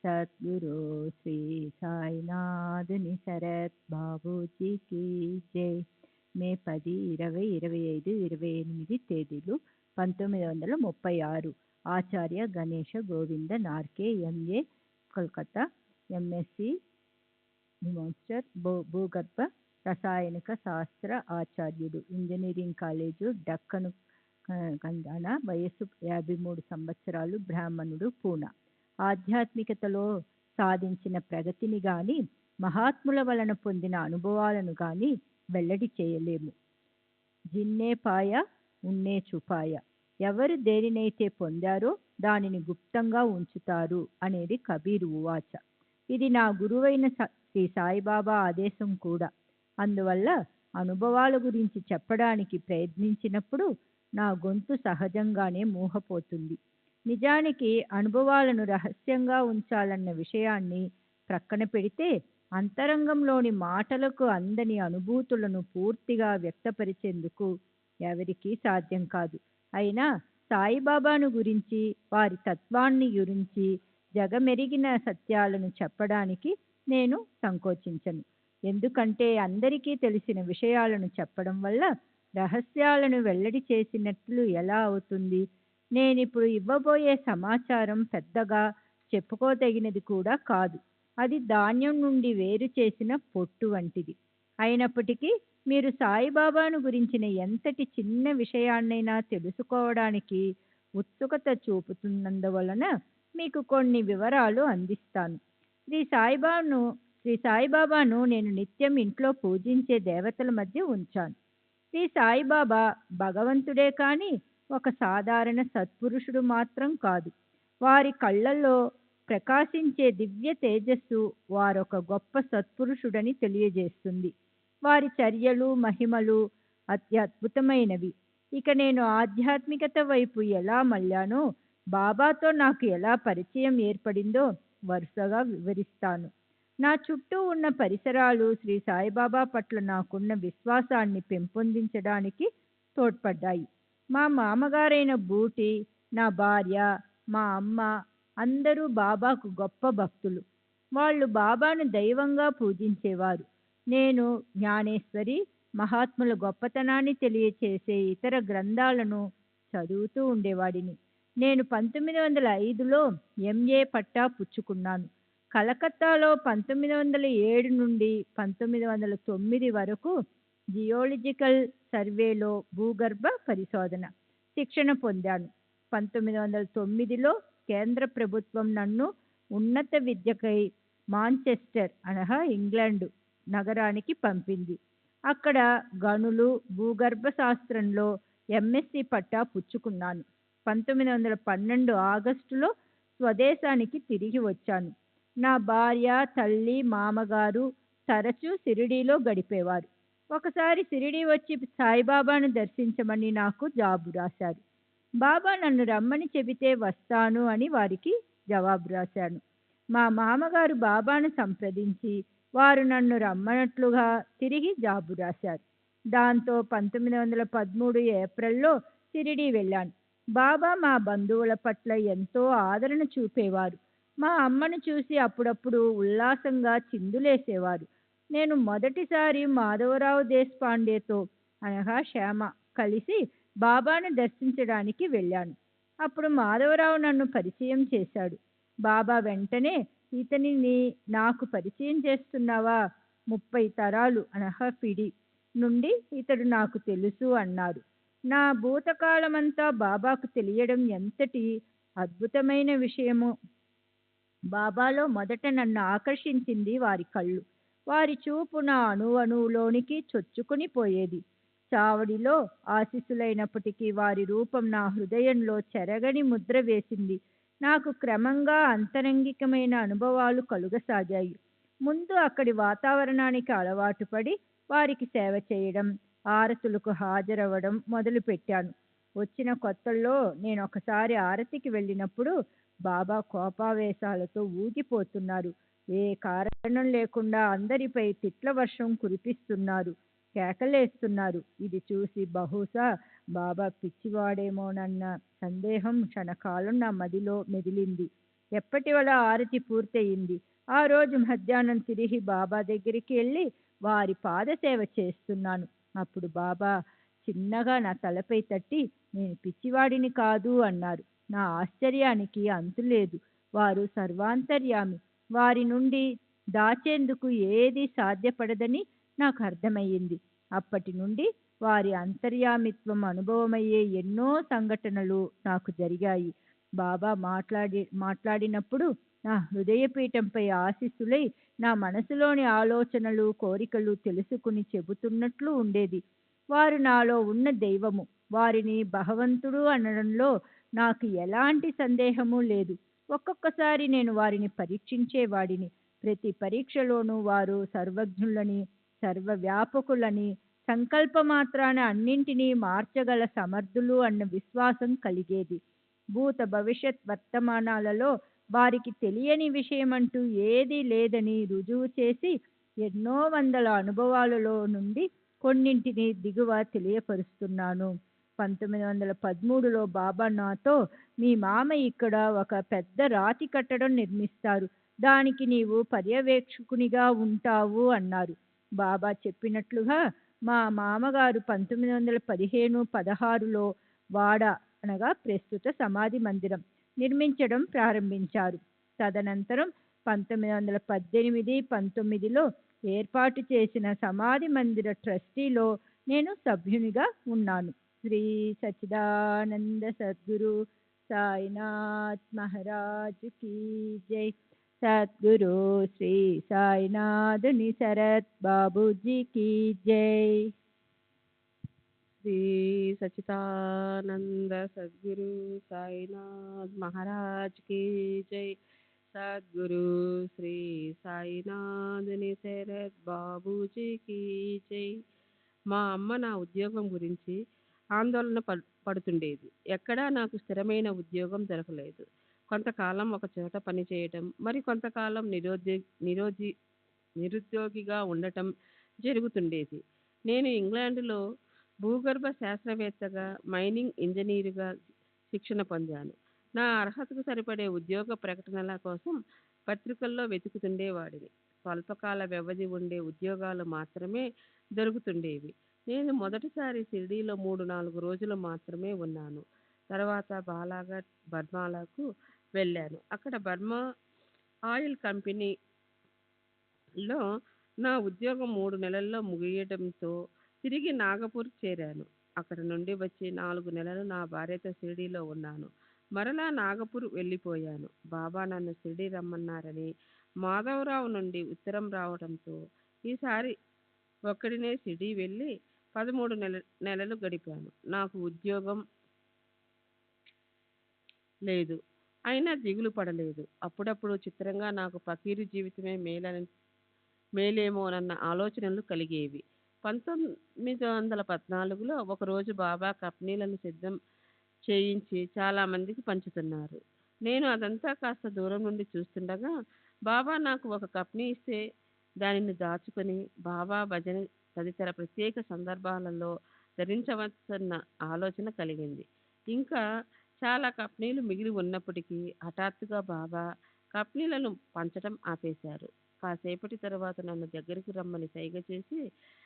सद्गुरु श्री साईनाथ निसरत बाबूजी की जय. మే 10, 20, 25, 28 తేదీలు 1936. Acharya Ganesh Govind Narke, MA, Kolkata. MSc master భూగర్భ రసాయనిక శాస్త్ర ఆచార్యుడు, ఇంజనీరింగ్ కాలేజు డక్కను కందాన. వయస్సు 53 సంవత్సరాలు. బ్రాహ్మణుడు, పూనా. ఆధ్యాత్మికతలో సాధించిన ప్రగతిని గాని, మహాత్ముల వలన పొందిన అనుభవాలను గాని వెల్లడి చేయలేము. జిన్నే పాయ ఉన్నే చుపాయ. ఎవరు దేనినైతే పొందారో దానిని గుప్తంగా ఉంచుతారు అనేది కబీర్ ఉవాచ. ఇది నా గురువైన శ్రీ సాయిబాబా ఆదేశం కూడా. అందువల్ల అనుభవాల గురించి చెప్పడానికి ప్రయత్నించినప్పుడు నా గొంతు సహజంగానే మూహపోతుంది. నిజానికి అనుభవాలను రహస్యంగా ఉంచాలన్న విషయాన్ని ప్రక్కన పెడితే అంతరంగంలోని మాటలకు అందని అనుభూతులను పూర్తిగా వ్యక్తపరిచేందుకు ఎవరికీ సాధ్యం కాదు. అయినా సాయిబాబాను గురించి, వారి తత్వాన్ని గురించి, జగమెరిగిన సత్యాలను చెప్పడానికి నేను సంకోచించను. ఎందుకంటే అందరికీ తెలిసిన విషయాలను చెప్పడం వల్ల రహస్యాలను వెల్లడి చేసినట్లు ఎలా అవుతుంది? నేనిప్పుడు ఇవ్వబోయే సమాచారం పెద్దగా చెప్పుకోదగినది కూడా కాదు. అది ధాన్యం నుండి వేరు చేసిన పొట్టు వంటిది. అయినప్పటికీ మీరు సాయిబాబాను గురించిన ఎంతటి చిన్న విషయాన్నైనా తెలుసుకోవడానికి ఉత్సుకత చూపుతున్నందువలన మీకు కొన్ని వివరాలు అందిస్తాను. శ్రీ సాయిబాబాను శ్రీ సాయిబాబాను నేను నిత్యం ఇంట్లో పూజించే దేవతల మధ్య ఉంచాను. శ్రీ సాయిబాబా భగవంతుడే కానీ ఒక సాధారణ సత్పురుషుడు మాత్రం కాదు. వారి కళ్ళల్లో ప్రకాశించే దివ్య తేజస్సు వారొక గొప్ప సత్పురుషుడని తెలియజేస్తుంది. వారి చర్యలు మహిమలు అత్యద్భుతమైనవి. ఇక నేను ఆధ్యాత్మికత వైపు ఎలా మళ్ళానో, బాబాతో నాకు ఎలా పరిచయం ఏర్పడిందో వరుసగా వివరిస్తాను. నా చుట్టూ ఉన్న పరిసరాలు శ్రీ సాయిబాబా పట్ల నాకున్న విశ్వాసాన్ని పెంపొందించడానికి తోడ్పడ్డాయి. మా మామగారైన బూటి, నా భార్య, మా అమ్మ అందరూ బాబాకు గొప్ప భక్తులు. వాళ్ళు బాబాను దైవంగా పూజించేవారు. నేను జ్ఞానేశ్వరి, మహాత్ముల గొప్పతనాన్ని తెలియచేసే ఇతర గ్రంథాలను చదువుతూ ఉండేవాడిని. నేను 1905లో ఎంఏ పట్టా పుచ్చుకున్నాను. కలకత్తాలో 1907 నుండి 1909 వరకు జియోలజికల్ సర్వేలో భూగర్భ పరిశోధన శిక్షణ పొందాను. 1909లో కేంద్ర ప్రభుత్వం నన్ను ఉన్నత విద్యకై మాంచెస్టర్ అనగా ఇంగ్లాండ్ నగరానికి పంపింది. అక్కడ గనులు భూగర్భ శాస్త్రంలో ఎంఎస్సి పట్టా పుచ్చుకున్నాను. 1912 ఆగస్టులో స్వదేశానికి తిరిగి వచ్చాను. నా భార్య, తల్లి, మామగారు తరచూ షిరిడీలో గడిపేవారు. ఒకసారి షిరిడీ వచ్చి సాయిబాబాను దర్శించమని నాకు జాబు రాశారు. బాబా నన్ను రమ్మని చెబితే వస్తాను అని వారికి జవాబు రాశాను. మా మామగారు బాబాను సంప్రదించి వారు నన్ను రమ్మన్నట్లుగా తిరిగి జాబు రాశారు. దాంతో 1913 ఏప్రిల్లో షిరిడీ వెళ్ళాను. బాబా మా బంధువుల పట్ల ఎంతో ఆదరణ చూపేవారు. మా అమ్మను చూసి అప్పుడప్పుడు ఉల్లాసంగా చిందులేసేవారు. నేను మొదటిసారి మాధవరావు దేశపాండేతో అనగా శ్యామ కలిసి బాబాను దర్శించడానికి వెళ్ళాను. అప్పుడు మాధవరావు నన్ను పరిచయం చేశాడు. బాబా వెంటనే, ఇతనిని నాకు పరిచయం చేస్తున్నావా? 30 తరాలు అనగా పిడి నుండి ఇతడు నాకు తెలుసు అన్నారు. నా భూతకాలమంతా బాబాకు తెలియడం ఎంతటి అద్భుతమైన విషయము. బాబాలో మొదట నన్ను ఆకర్షించింది వారి కళ్ళు. వారి చూపు నా అణువులోనికి చొచ్చుకుని పోయేది. చావడిలో ఆశీస్సులైనప్పటికీ వారి రూపం నా హృదయంలో చెరగని ముద్ర వేసింది. నాకు క్రమంగా అంతరంగికమైన అనుభవాలు కలుగసాగాయి. ముందు అక్కడి వాతావరణానికి అలవాటు పడి వారికి సేవ చేయడం, ఆరతులకు హాజరవ్వడం మొదలుపెట్టాను. వచ్చిన కొత్తల్లో నేను ఒకసారి ఆరతికి వెళ్ళినప్పుడు బాబా కోపావేశాలతో ఊగిపోతున్నారు. ఏ కారణం లేకుండా అందరిపై తిట్ల వర్షం కురిపిస్తున్నారు, కేకలేస్తున్నారు. ఇది చూసి బహుశా బాబా పిచ్చివాడేమోనన్న సందేహం క్షణకాలం నా మదిలో మెదిలింది. ఎప్పటివల్ల ఆరతి పూర్తయింది. ఆ రోజు మధ్యాహ్నం తిరిగి బాబా దగ్గరికి వెళ్ళి వారి పాదసేవ చేస్తున్నాను. అప్పుడు బాబా చిన్నగా నా తలపై తట్టి, నేను పిచ్చివాడిని కాదు అన్నారు. నా ఆశ్చర్యానికి అంతులేదు. వారు సర్వాంతర్యామి. వారి నుండి దాచేందుకు ఏది సాధ్యపడదని నాకు అర్థమయ్యింది. అప్పటి నుండి వారి అంతర్యామిత్వం అనుభవమయ్యే ఎన్నో సంఘటనలు నాకు జరిగాయి. బాబా మాట్లాడినప్పుడు నా హృదయపీఠంపై ఆశీస్సులై నా మనసులోని ఆలోచనలు కోరికలు తెలుసుకుని చెబుతున్నట్లు ఉండేది. వారు నాలో ఉన్న దైవము. వారిని భగవంతుడు అనడంలో నాకు ఎలాంటి సందేహము లేదు. ఒక్కొక్కసారి నేను వారిని పరీక్షించేవాడిని. ప్రతి పరీక్షలోనూ వారు సర్వజ్ఞులని, సర్వవ్యాపకులని, సంకల్పమాత్రాన అన్నింటినీ మార్చగల సమర్థులు అన్న విశ్వాసం కలిగేది. భూత భవిష్యత్ వర్తమానాలలో వారికి తెలియని విషయమంటూ ఏదీ లేదని రుజువు చేసి ఎన్నో వందల అనుభవాలలో నుండి కొన్నింటిని దిగువ తెలియపరుస్తున్నాను. 1913లో బాబా నాతో, మీ మామ ఇక్కడ ఒక పెద్ద రాతి కట్టడం నిర్మిస్తారు, దానికి నీవు పర్యవేక్షకునిగా ఉంటావు అన్నారు. బాబా చెప్పినట్లుగా మా మామగారు 1915-16లో వాడ అనగా ప్రస్తుత సమాధి మందిరం నిర్మించడం ప్రారంభించారు. తదనంతరం 1918-19లో ఏర్పాటు చేసిన సమాధి మందిర ట్రస్టీలో నేను సభ్యునిగా ఉన్నాను. శ్రీ సచ్చిదానంద సద్గురు సాయినాథ్ మహారాజ్ కీ జై. సద్గురు శ్రీ సాయినాథుని శరత్ బాబూజీ కీ జై. శ్రీ సచితానంద సద్గురు సాయినాథ్ మహారాజ్ की जय. సద్గురు శ్రీ సాయినాథుని శరత్ బాబూజీ की जय. మా అమ్మ నా ఉద్యోగం గురించి ఆందోళన పడుతుండేది. ఎక్కడా నాకు స్థిరమైన ఉద్యోగం దొరకలేదు. కొంతకాలం ఒక చోట పనిచేయటం, మరి కొంతకాలం నిరుద్యోగిగా ఉండటం జరుగుతుండేది. నేను ఇంగ్లాండ్లో భూగర్భ శాస్త్రవేత్తగా, మైనింగ్ ఇంజనీరుగా శిక్షణ పొందాను. నా అర్హతకు సరిపడే ఉద్యోగ ప్రకటనల కోసం పత్రికల్లో వెతుకుతుండేవాడిని. స్వల్పకాల వ్యవధి ఉండే ఉద్యోగాలు మాత్రమే దొరుకుతుండేవి. నేను మొదటిసారి షిరిడీలో 3-4 రోజులు మాత్రమే ఉన్నాను. తర్వాత బాలాఘాట్, బర్మాలకు వెళ్ళాను. అక్కడ బర్మా ఆయిల్ కంపెనీలో నా ఉద్యోగం 3 నెలల్లో ముగియడంతో తిరిగి నాగపూర్ చేరాను. అక్కడ నుండి వచ్చి 4 నెలలు నా భార్యతో షిరిడీలో ఉన్నాను. మరలా నాగపూర్ వెళ్ళిపోయాను. బాబా నన్ను షిరిడీ రమ్మన్నారని మాధవరావు నుండి ఉత్తరం రావడంతో ఈసారి ఒక్కడినే షిరిడీ వెళ్ళి 13 నెలలు గడిపాను. నాకు ఉద్యోగం లేదు, అయినా దిగులు పడలేదు. అప్పుడప్పుడు చిత్రంగా నాకు ఫకీరు జీవితమే మేలేమోనన్న ఆలోచనలు కలిగేవి. 1914లో ఒకరోజు బాబా కప్నీలను సిద్ధం చేయించి చాలామందికి పంచుతున్నారు. నేను అదంతా కాస్త దూరం నుండి చూస్తుండగా బాబా నాకు ఒక కప్నీ ఇస్తే దానిని దాచుకొని బాబా భజన తదితర ప్రత్యేక సందర్భాలలో ధరించవచ్చన్న ఆలోచన కలిగింది. ఇంకా చాలా కప్నీలు మిగిలి ఉన్నప్పటికీ హఠాత్తుగా బాబా కప్నీలను పంచటం ఆపేశారు. కాసేపటి తర్వాత నన్ను దగ్గరికి రమ్మని సైగ చేసి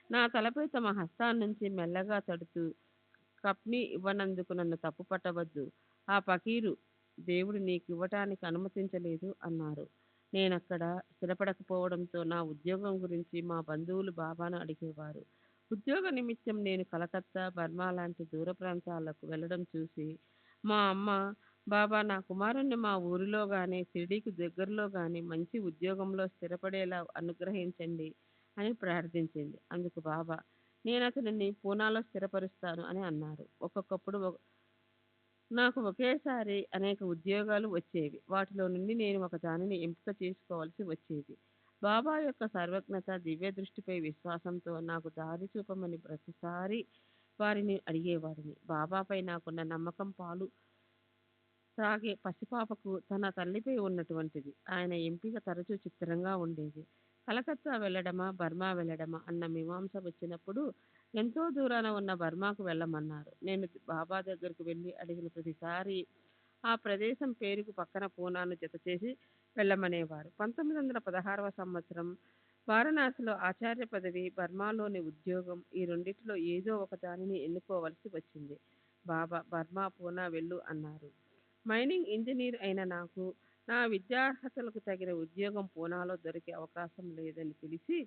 నా తలపై తమ హస్తాన్నుంచి మెల్లగా తడుతూ, కప్నీ ఇవ్వనందుకు నన్ను తప్పు పట్టవద్దు. ఆ ఫకీరు దేవుడు నీకు ఇవ్వటానికి అనుమతించలేదు అన్నారు. నేనక్కడ స్థిరపడకపోవడంతో నా ఉద్యోగం గురించి మా బంధువులు బాబాను అడిగేవారు. ఉద్యోగ నిమిత్తం నేను కలకత్తా, బర్మా లాంటి దూర ప్రాంతాలకు వెళ్ళడం చూసి మా అమ్మ, బాబా నా కుమారుణ్ణి మా ఊరిలో గానీ, షిరిడీకి దగ్గరలో గానీ మంచి ఉద్యోగంలో స్థిరపడేలా అనుగ్రహించండి అని ప్రార్థించింది. అందుకు బాబా, నేను అతనిని పూనాలో స్థిరపరుస్తాను అని అన్నారు. ఒక్కొక్కప్పుడు నాకు ఒకేసారి అనేక ఉద్యోగాలు వచ్చేవి. వాటిలో నుండి నేను ఒక దానిని ఎంపిక చేసుకోవాల్సి వచ్చేది. బాబా యొక్క సర్వజ్ఞత, దివ్య దృష్టిపై విశ్వాసంతో నాకు దారి చూపమని ప్రతిసారి వారిని అడిగేవాడిని. బాబాపై నాకున్న నమ్మకం పాలు త్రాగే పసిపాపకు తన తల్లిపై ఉన్నటువంటిది. ఆయన ఎంపిక తరచూ చిత్రంగా ఉండేది. కలకత్తా వెళ్ళడమా, బర్మా వెళ్ళడమా అన్న మీమాంస వచ్చినప్పుడు ఎంతో దూరాన ఉన్న బర్మాకు వెళ్ళమన్నారు. నేను బాబా దగ్గరకు వెళ్ళి అడిగిన ప్రతిసారి ఆ ప్రదేశం పేరుకు పక్కన పూనాను జతచేసి వెళ్ళమనేవారు. 1916వ సంవత్సరం వారణాసిలో ఆచార్య పదవి, బర్మాలోని ఉద్యోగం, ఈ రెండిటిలో ఏదో ఒక దానిని ఎన్నుకోవలసి వచ్చింది. బాబా బర్మా, పూనా వెళ్ళు అన్నారు. మైనింగ్ ఇంజనీర్ అయిన నాకు నా విద్యార్హతలకు తగిన ఉద్యోగం పూనాలో దొరికే అవకాశం లేదని తెలిసి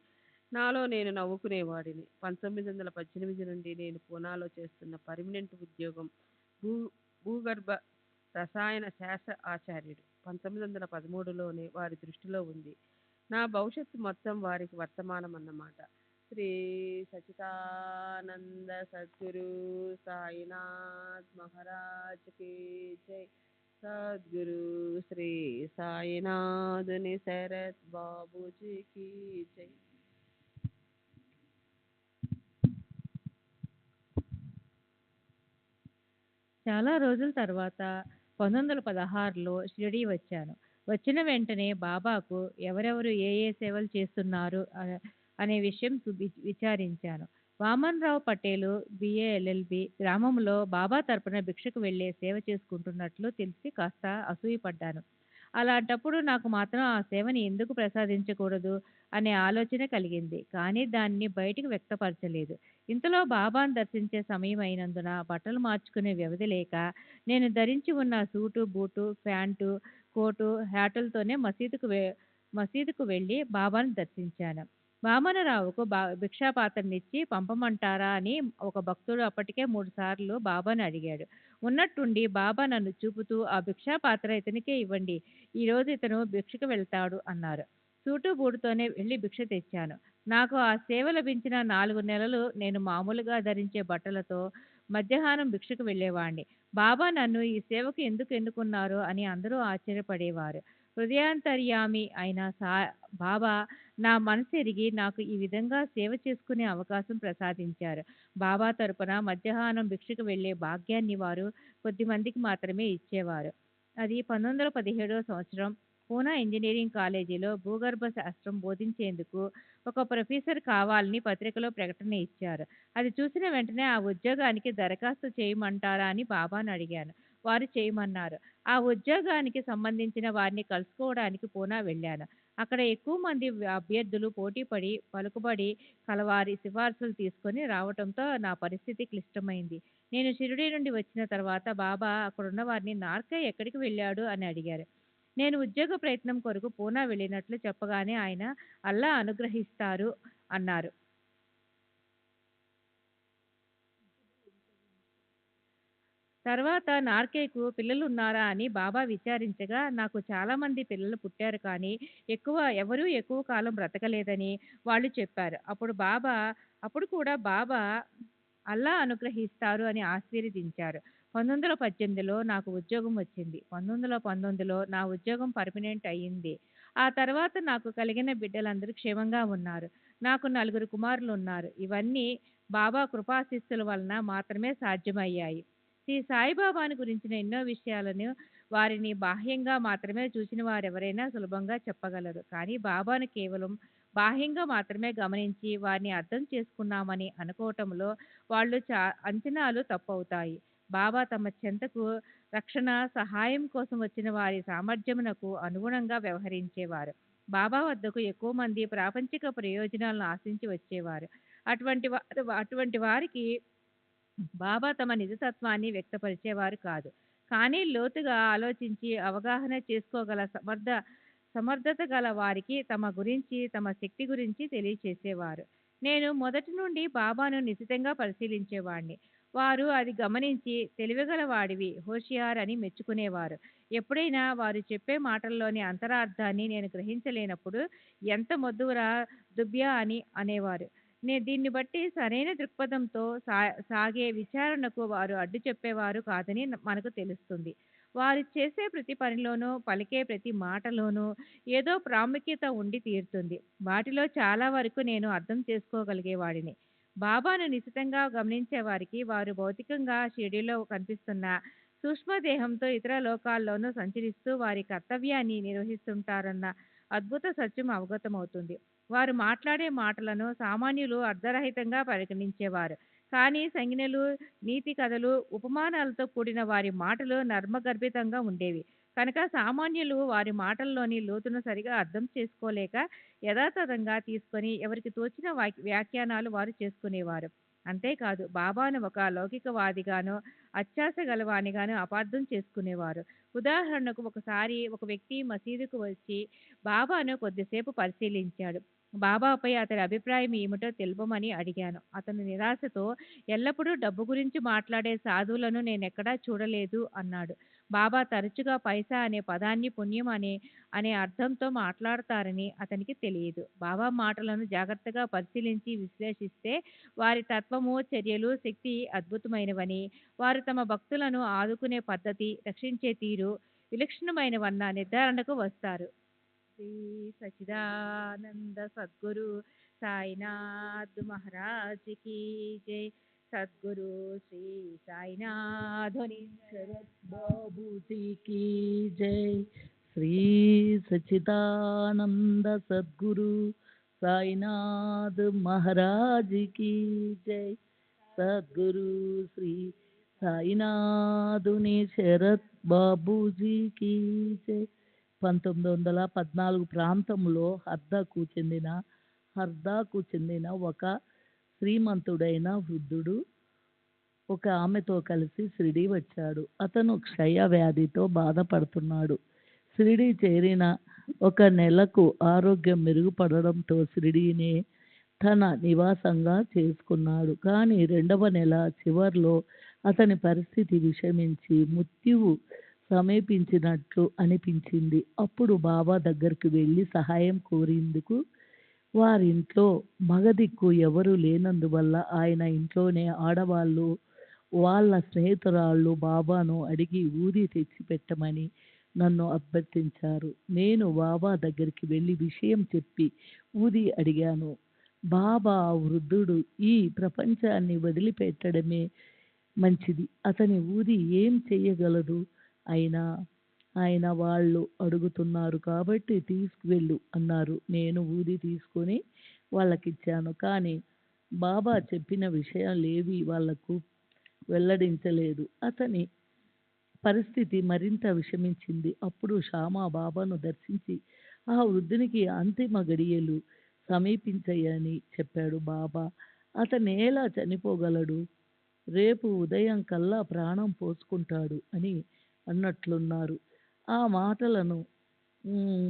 నాలో నేను నవ్వుకునేవాడిని. 1918 నుండి నేను పూనాలో చేస్తున్న పర్మనెంట్ ఉద్యోగం భూగర్భ రసాయన శాస్త్ర ఆచార్యుడు. 1913లోనే వారి దృష్టిలో ఉంది. నా భవిష్యత్తు మొత్తం వారికి వర్తమానం అన్నమాట. శ్రీ సచితానంద సద్గురు సాయినాథ్ మహారాజ్ కీ జై. సద్గురు శ్రీ సాయినాథుని శరత్ బాబూజీ కీ జై. చాలా రోజుల తర్వాత 1916లో షిరిడీ వచ్చాను. వచ్చిన వెంటనే బాబాకు ఎవరెవరు ఏ ఏ సేవలు చేస్తున్నారు అనే విషయం విచారించాను. వామన్రావు పటేలు బిఏ ఎల్ఎల్బి గ్రామంలో బాబా తరపున భిక్షకు వెళ్ళే సేవ చేసుకుంటున్నట్లు తెలిసి కాస్త అసూయపడ్డాను. అలాంటప్పుడు నాకు మాత్రం ఆ సేవని ఎందుకు ప్రసాదించకూడదు అనే ఆలోచన కలిగింది. కానీ దాన్ని బయటికి వ్యక్తపరచలేదు. ఇంతలో బాబాను దర్శించే సమయం అయినందున బట్టలు మార్చుకునే వ్యవధి లేక నేను ధరించి ఉన్న సూటు, బూటు, ప్యాంటు, కోటు, హ్యాటులతోనే మసీదుకు వెళ్ళి బాబాను దర్శించాను. వామనరావుకు భిక్షాపాత్రనిచ్చి పంపమంటారా అని ఒక భక్తుడు అప్పటికే 3 సార్లు బాబాను అడిగాడు. ఉన్నట్టుండి బాబా నన్ను చూపుతూ ఆ భిక్షాపాత్ర ఇతనికే ఇవ్వండి. ఈరోజు ఇతను భిక్షకు వెళ్తాడు అన్నారు. సూటు బూటుతోనే వెళ్ళి భిక్ష తెచ్చాను. నాకు ఆ సేవ లభించిన 4 నెలలు నేను మామూలుగా ధరించే బట్టలతో మధ్యాహ్నం భిక్షకు వెళ్ళేవాణ్ణి. బాబా నన్ను ఈ సేవకు ఎందుకు ఎన్నుకున్నారో అని అందరూ ఆశ్చర్యపడేవారు. హృదయాంతర్యామి అయిన బాబా నా మనసెరిగి నాకు ఈ విధంగా సేవ చేసుకునే అవకాశం ప్రసాదించారు. బాబా తరపున మధ్యాహ్నం భిక్షకు వెళ్ళే భాగ్యాన్ని వారు కొద్దిమందికి మాత్రమే ఇచ్చేవారు. అది 1917 సంవత్సరం పూనా ఇంజనీరింగ్ కాలేజీలో భూగర్భ శాస్త్రం బోధించేందుకు ఒక ప్రొఫెసర్ కావాలని పత్రికలో ప్రకటన ఇచ్చారు. అది చూసిన వెంటనే ఆ ఉద్యోగానికి దరఖాస్తు చేయమంటారా అని బాబాను అడిగాను. వారు చేయమన్నారు. ఆ ఉద్యోగానికి సంబంధించిన వారిని కలుసుకోవడానికి పూనా వెళ్ళాను. అక్కడ ఎక్కువ మంది అభ్యర్థులు పోటీపడి పలుకుబడి కలవారి సిఫార్సులు తీసుకొని రావటంతో నా పరిస్థితి క్లిష్టమైంది. నేను షిరిడీ నుండి వచ్చిన తర్వాత బాబా అక్కడున్న వారిని నార్కే ఎక్కడికి వెళ్ళాడు అని అడిగారు. నేను ఉద్యోగ ప్రయత్నం కొరకు పూనా వెళ్ళినట్లు చెప్పగానే ఆయన అల్లా అనుగ్రహిస్తారు అన్నారు. తర్వాత నార్కేకు పిల్లలున్నారా అని బాబా విచారించగా నాకు చాలామంది పిల్లలు పుట్టారు కానీ ఎవరూ ఎక్కువ కాలం బ్రతకలేదని వాళ్ళు చెప్పారు. అప్పుడు కూడా బాబా అల్లా అనుగ్రహిస్తారు అని ఆశీర్వదించారు. 1918లో నాకు ఉద్యోగం వచ్చింది. 1919లో నా ఉద్యోగం పర్మనెంట్ అయ్యింది. ఆ తర్వాత నాకు కలిగిన బిడ్డలందరూ క్షేమంగా ఉన్నారు. నాకు 4 కుమారులు ఉన్నారు. ఇవన్నీ బాబా కృపాశీస్సుల వలన మాత్రమే సాధ్యమయ్యాయి. శ్రీ సాయిబాబాను గురించిన ఎన్నో విషయాలను వారిని బాహ్యంగా మాత్రమే చూసిన వారెవరైనా సులభంగా చెప్పగలరు. కానీ బాబాను కేవలం బాహ్యంగా మాత్రమే గమనించి వారిని అర్థం చేసుకున్నామని అనుకోవటంలో వాళ్ళు అంచనాలు తప్పవుతాయి. బాబా తమ చెంతకు రక్షణ, సహాయం కోసం వచ్చిన వారి సామర్థ్యమునకు అనుగుణంగా వ్యవహరించేవారు. బాబా వద్దకు ఎక్కువ మంది ప్రాపంచిక ప్రయోజనాలను ఆశించి వచ్చేవారు. అటువంటి వారికి బాబా తమ నిజతత్వాన్ని వ్యక్తపరిచేవారు కాదు. కానీ లోతుగా ఆలోచించి అవగాహన చేసుకోగల సమర్థత గల వారికి తమ గురించి, తమ శక్తి గురించి తెలియచేసేవారు. నేను మొదటి నుండి బాబాను నిశితంగా పరిశీలించేవాణ్ణి. వారు అది గమనించి తెలివిగల వాడివి, హోషియార్ అని మెచ్చుకునేవారు. ఎప్పుడైనా వారు చెప్పే మాటల్లోని అంతరార్థాన్ని నేను గ్రహించలేనప్పుడు ఎంత మొద్దురా దుబ్యా అని అనేవారు. దీన్ని బట్టి సరైన దృక్పథంతో సాగే విచారణకు వారు అడ్డు చెప్పేవారు కాదని మనకు తెలుస్తుంది. వారు చేసే ప్రతి పనిలోనూ, పలికే ప్రతి మాటలోనూ ఏదో ప్రాముఖ్యత ఉండి తీరుతుంది. వాటిలో చాలా వరకు నేను అర్థం చేసుకోగలిగేవాడిని. బాబాను నిశితంగా గమనించే వారికి వారు భౌతికంగా షిరిడీలో కనిపిస్తున్న సూక్ష్మదేహంతో ఇతర లోకాల్లోనూ సంచరిస్తూ వారి కర్తవ్యాన్ని నిర్వహిస్తుంటారన్న అద్భుత సత్యం అవగతమవుతుంది. వారు మాట్లాడే మాటలను సామాన్యులు అర్ధరహితంగా పరిగణించేవారు. కానీ సంజ్ఞలు, నీతి కథలు, ఉపమానాలతో కూడిన వారి మాటలు నర్మగర్భితంగా ఉండేవి. కనుక సామాన్యులు వారి మాటల్లోని లోతును సరిగా అర్థం చేసుకోలేక యథాతథంగా తీసుకొని ఎవరికి తోచిన వ్యాఖ్యానాలు వారు చేసుకునేవారు. అంతేకాదు బాబాను ఒక లౌకికవాదిగానో, అత్యాశ గలవానిగానో అపార్థం చేసుకునేవారు. ఉదాహరణకు ఒకసారి ఒక వ్యక్తి మసీదుకు వచ్చి బాబాను కొద్దిసేపు పరిశీలించాడు. బాబాపై అతడి అభిప్రాయం ఏమిటో తెలుపమని అడిగాను. అతను నిరాశతో ఎల్లప్పుడూ డబ్బు గురించి మాట్లాడే సాధువులను నేనెక్కడా చూడలేదు అన్నాడు. బాబా తరచుగా పైసా అనే పదాన్ని పుణ్యం అనే అర్థంతో మాట్లాడతారని అతనికి తెలియదు. బాబా మాటలను జాగ్రత్తగా పరిశీలించి విశ్లేషిస్తే వారి తత్వము, చర్యలు, శక్తి అద్భుతమైనవని, వారు తమ భక్తులను ఆదుకునే పద్ధతి, రక్షించే తీరు విలక్షణమైనవన్న నిర్ధారణకు వస్తారు. శ్రీ సచిదానంద సద్గురు సాయినాథ్ మహారాజ్ की जय. सद्गुरु श्री साईनाथ बाबू जी की जय. श्री सच्चिदानंद सद्गुरु साईनाथ महाराज की जय. सद्गुरु श्री సాయినాథుని శరత్ బాబూజీ కీ జై. 1914 ప్రాంతంలో హర్దాకు చెందిన ఒక శ్రీమంతుడైన వృద్ధుడు ఒక ఆమెతో కలిసి షిరిడీ వచ్చాడు. అతను క్షయ వ్యాధితో బాధపడుతున్నాడు. షిరిడీ చేరిన ఒక నెలకు ఆరోగ్యం మెరుగుపడడంతో షిరిడీనే తన నివాసంగా చేసుకున్నాడు. కానీ 2వ నెల చివర్లో అతని పరిస్థితి విషమించి మృత్యువు సమీపించినట్లు అనిపించింది. అప్పుడు బాబా దగ్గరికి వెళ్ళి సహాయం కోరేందుకు వారింట్లో మగదిక్కు ఎవరూ లేనందువల్ల ఆయన ఇంట్లోనే ఆడవాళ్ళు వాళ్ళ స్నేహితురాళ్ళు బాబాను అడిగి ఊది తెచ్చిపెట్టమని నన్ను అభ్యర్థించారు. నేను బాబా దగ్గరికి వెళ్ళి విషయం చెప్పి ఊది అడిగాను. బాబా ఆ వృద్ధుడు ఈ ప్రపంచాన్ని వదిలిపెట్టడమే మంచిది. అతని ఊది ఏం చెయ్యగలదు? అయినా ఆయన వాళ్ళు అడుగుతున్నారు కాబట్టి తీసుకువెళ్ళు అన్నారు. నేను ఊది తీసుకొని వాళ్ళకిచ్చాను. కానీ బాబా చెప్పిన విషయాలేవి వాళ్లకు వెల్లడించలేదు. అతని పరిస్థితి మరింత విషమించింది. అప్పుడు శ్యామా బాబాను దర్శించి ఆ వృద్ధునికి అంతిమ గడియలు సమీపించాయని చెప్పాడు. బాబా అతనేలా చనిపోగలడు? రేపు ఉదయం కల్లా ప్రాణం పోసుకుంటాడు అని అన్నట్లున్నారు. ఆ మాటలను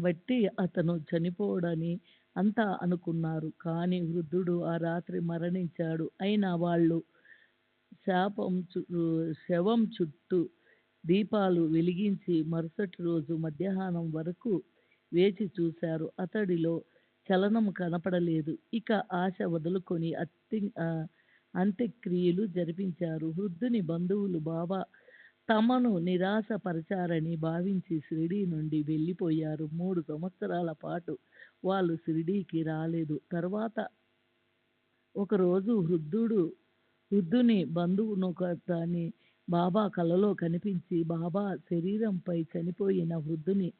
బట్టి అతను చనిపోడని అంతా అనుకున్నారు. కానీ వృద్ధుడు ఆ రాత్రి మరణించాడు. అయినా వాళ్ళు శవం చుట్టూ దీపాలు వెలిగించి మరుసటి రోజు మధ్యాహ్నం వరకు వేచి చూశారు. అతడిలో చలనం కనపడలేదు. ఇక ఆశ వదులుకొని అంత్యక్రియలు జరిపించారు. వృద్ధుని బంధువులు బాబా తమను నిరాశపరచారని భావించి షిరిడీ నుండి వెళ్ళిపోయారు. 3 సంవత్సరాల పాటు వాళ్ళు షిరిడీకి రాలేదు. తర్వాత ఒకరోజు వృద్ధుని బంధువునొకతని బాబా కలలో కనిపించి బాబా శరీరంపై చనిపోయిన వృద్ధుని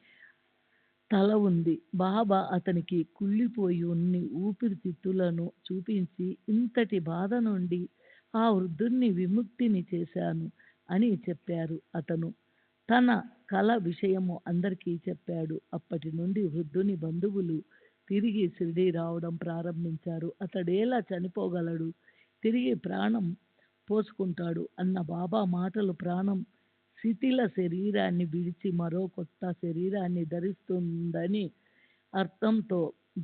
తల ఉంది. బాబా అతనికి కుళ్ళిపోయి ఉన్ని ఊపిరితిత్తులను చూపించి ఇంతటి బాధ నుండి ఆ వృద్ధుణ్ణి విముక్తిని చేశాను అని చెప్పారు. అతను తన కల విషయము అందరికీ చెప్పాడు. అప్పటి నుండి వృద్ధుని బంధువులు తిరిగి షిరిడీ రావడం ప్రారంభించారు. అతడేలా చనిపోగలడు? తిరిగి ప్రాణం పోసుకుంటాడు అన్న బాబా మాటలు ప్రాణం శిథిల శరీరాన్ని విడిచి మరో కొత్త శరీరాన్ని ధరిస్తుందని అర్థంతో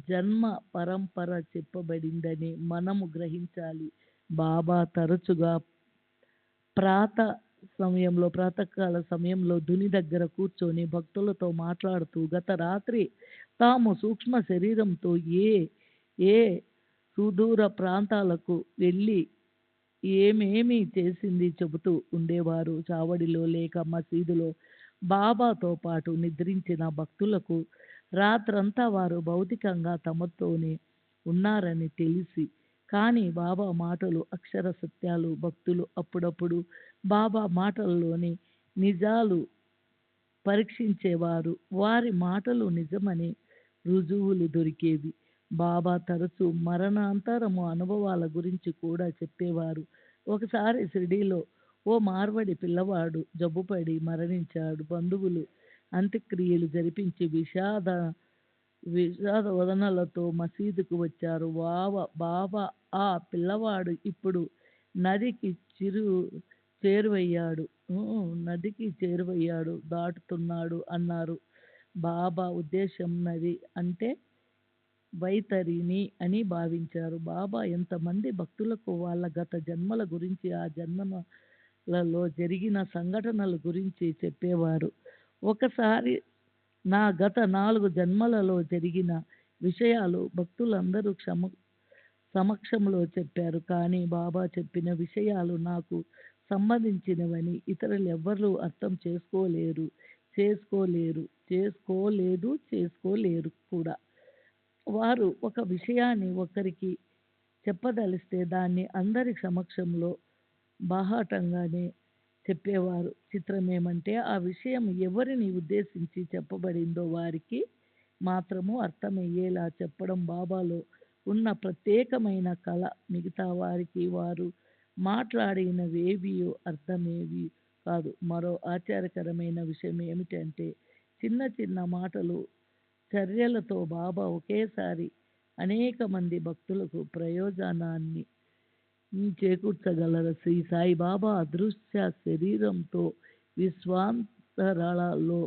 జన్మ పరంపర చెప్పబడిందని మనము గ్రహించాలి. బాబా తరచుగా ప్రాతకాల సమయంలో ధుని దగ్గర కూర్చొని భక్తులతో మాట్లాడుతూ గత రాత్రి తాము సూక్ష్మ శరీరంతో ఏ సుదూర ప్రాంతాలకు వెళ్ళి ఏమేమి చేసింది చెబుతూ ఉండేవారు. చావడిలో లేక మసీదులో బాబాతో పాటు నిద్రించిన భక్తులకు రాత్రంతా వారు భౌతికంగా తమతోనే ఉన్నారని తెలిసి కానీ బాబా మాటలు అక్షర సత్యాలు. భక్తులు అప్పుడప్పుడు బాబా మాటల్లోని నిజాలు పరీక్షించేవారు. వారి మాటలు నిజమని రుజువులు దొరికేవి. బాబా తరచూ మరణాంతరము అనుభవాల గురించి కూడా చెప్పేవారు. ఒకసారి షిరిడీలో ఓ మార్వడి పిల్లవాడు జబ్బుపడి మరణించాడు. బంధువులు అంత్యక్రియలు జరిపించి విషాదవదనలతో మసీదుకు వచ్చారు. బాబా ఆ పిల్లవాడు ఇప్పుడు నదికి చేరువయ్యాడు దాటుతున్నాడు అన్నారు. బాబా ఉద్దేశం నది అంటే వైతరిణి అని భావించారు. బాబా ఎంతమంది భక్తులకు వాళ్ళ గత జన్మల గురించి ఆ జన్మలలో జరిగిన సంఘటనల గురించి చెప్పేవారు. ఒకసారి నా గత 4 జన్మలలో జరిగిన విషయాలు భక్తులందరూ సమక్షంలో చెప్పారు. కానీ బాబా చెప్పిన విషయాలు నాకు సంబంధించినవని ఇతరులెవ్వరూ అర్థం చేసుకోలేరు కూడా. వారు ఒక విషయాన్ని ఒకరికి చెప్పదలిస్తే దాన్ని అందరి సమక్షంలో బాహాటంగానే చెప్పేవారు. చిత్రమేమంటే ఆ విషయం ఎవరిని ఉద్దేశించి చెప్పబడిందో వారికి మాత్రము అర్థమయ్యేలా చెప్పడం బాబాలో ఉన్న ప్రత్యేకమైన కళ. మిగతా వారికి వారు మాట్లాడినవేవీ అర్థమేవి కాదు. మరో ఆశ్చర్యకరమైన విషయం ఏమిటంటే చిన్న చిన్న మాటలు చర్యలతో బాబా ఒకేసారి అనేక మంది భక్తులకు ప్రయోజనాన్ని చేకూర్చగలరు. శ్రీ సాయిబాబా అదృశ్య శరీరంతో విశ్వాంతరాలలో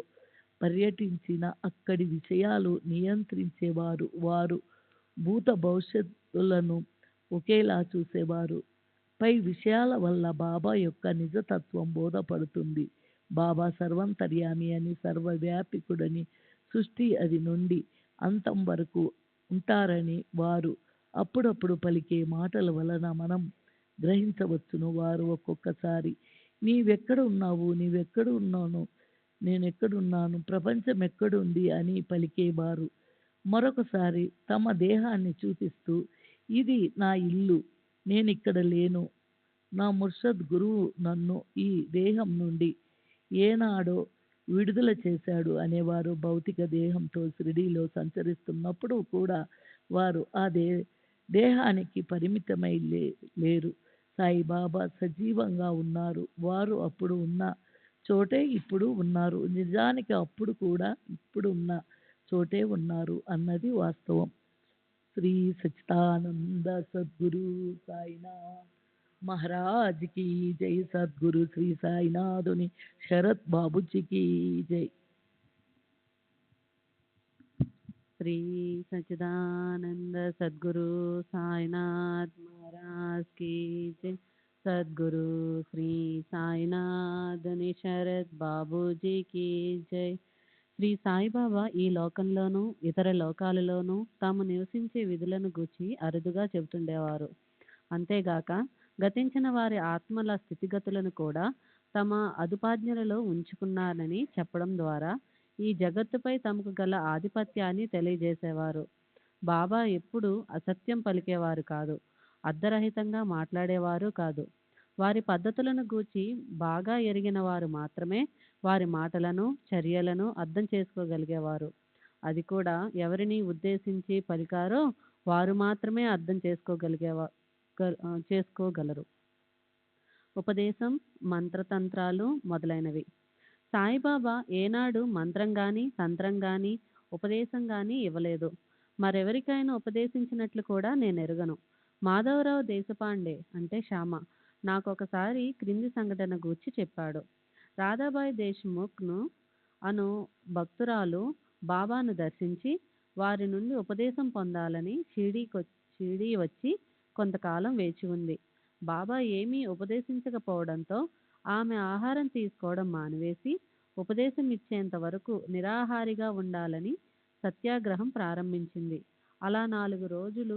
పర్యటించిన అక్కడి విషయాలు నియంత్రించేవారు. వారు భూత భవిష్యత్తులను ఒకేలా చూసేవారు. పై విషయాల వల్ల బాబా యొక్క నిజతత్వం బోధపడుతుంది. బాబా సర్వంతర్యామి అని, సర్వవ్యాపికుడని, సృష్టి అది నుండి అంతం వరకు ఉంటారని వారు అప్పుడప్పుడు పలికే మాటల వలన మనం గ్రహించవచ్చును. వారు ఒక్కొక్కసారి నీవెక్కడ ఉన్నావు, నీవెక్కడ ఉన్నాను, నేనెక్కడున్నాను, ప్రపంచం ఎక్కడుంది అని పలికేవారు. మరొకసారి తమ దేహాన్ని చూపిస్తూ ఇది నా ఇల్లు, నేనిక్కడ లేను, నా ముర్షద్ గురువు నన్ను ఈ దేహం నుండి ఏనాడో విడుదల చేశాడు అనేవారు. భౌతిక దేహంతో షిరిడీలో సంచరిస్తున్నప్పుడు కూడా వారు ఆ దేహానికి పరిమితమై లేరు. సాయిబాబా సజీవంగా ఉన్నారు. వారు అప్పుడు ఉన్న చోటే ఇప్పుడు ఉన్నారు. నిజానికి అప్పుడు కూడా ఇప్పుడు ఉన్న చోటే ఉన్నారు అన్నది వాస్తవం. శ్రీ సచ్చిదానంద సద్గురు సాయినాథ్ మహారాజ్ కి జై. సద్గురు శ్రీ సాయినాథుని శరత్ బాబుజీకి జై. శ్రీ సచ్చిదానంద సద్గురు సాయినాథ్ మహారాజ్ की जय. సద్గురు శ్రీ సాయినాథుని శరత్ బాబూజీ की జై. శ్రీ సాయిబాబా ఈ లోకంలోనూ ఇతర లోకాలలోనూ తాము నివసించే విధులను గూర్చి అరుదుగా చెబుతుండేవారు. అంతేగాక గతించిన వారి ఆత్మల స్థితిగతులను కూడా తమ అదుపాజ్ఞలలో ఉంచుకున్నారని చెప్పడం ద్వారా ఈ జగత్తుపై తమకు గల ఆధిపత్యాన్ని తెలియజేసేవారు. బాబా ఎప్పుడూ అసత్యం పలికేవారు కాదు, అర్ధరహితంగా మాట్లాడేవారు కాదు. వారి పద్ధతులను గూర్చి బాగా ఎరిగిన వారు మాత్రమే వారి మాటలను, చర్యలను అర్థం చేసుకోగలిగేవారు. అది కూడా ఎవరిని ఉద్దేశించి పలికారో వారు మాత్రమే అర్థం చేసుకోగలరు. ఉపదేశం, మంత్రతంత్రాలు మొదలైనవి. సాయిబాబా ఏనాడు మంత్రం గాని, తంత్రం గాని, ఉపదేశం గాని ఇవ్వలేదు. మరెవరికైనా ఉపదేశించినట్లు కూడా నేను ఎరుగను. మాధవరావు దేశపాండే అంటే శ్యామ నాకొకసారి క్రింది సంఘటన గూర్చి చెప్పాడు. రాధాబాయి దేశ్ముఖ్ను అను భక్తురాలు బాబాను దర్శించి వారి నుండి ఉపదేశం పొందాలని షిరిడీ వచ్చి కొంతకాలం వేచి ఉంది. బాబా ఏమీ ఉపదేశించకపోవడంతో ఆమె ఆహారం తీసుకోవడం మానివేసి ఉపదేశం ఇచ్చేంత వరకు నిరాహారిగా ఉండాలని సత్యాగ్రహం ప్రారంభించింది. అలా 4 రోజులు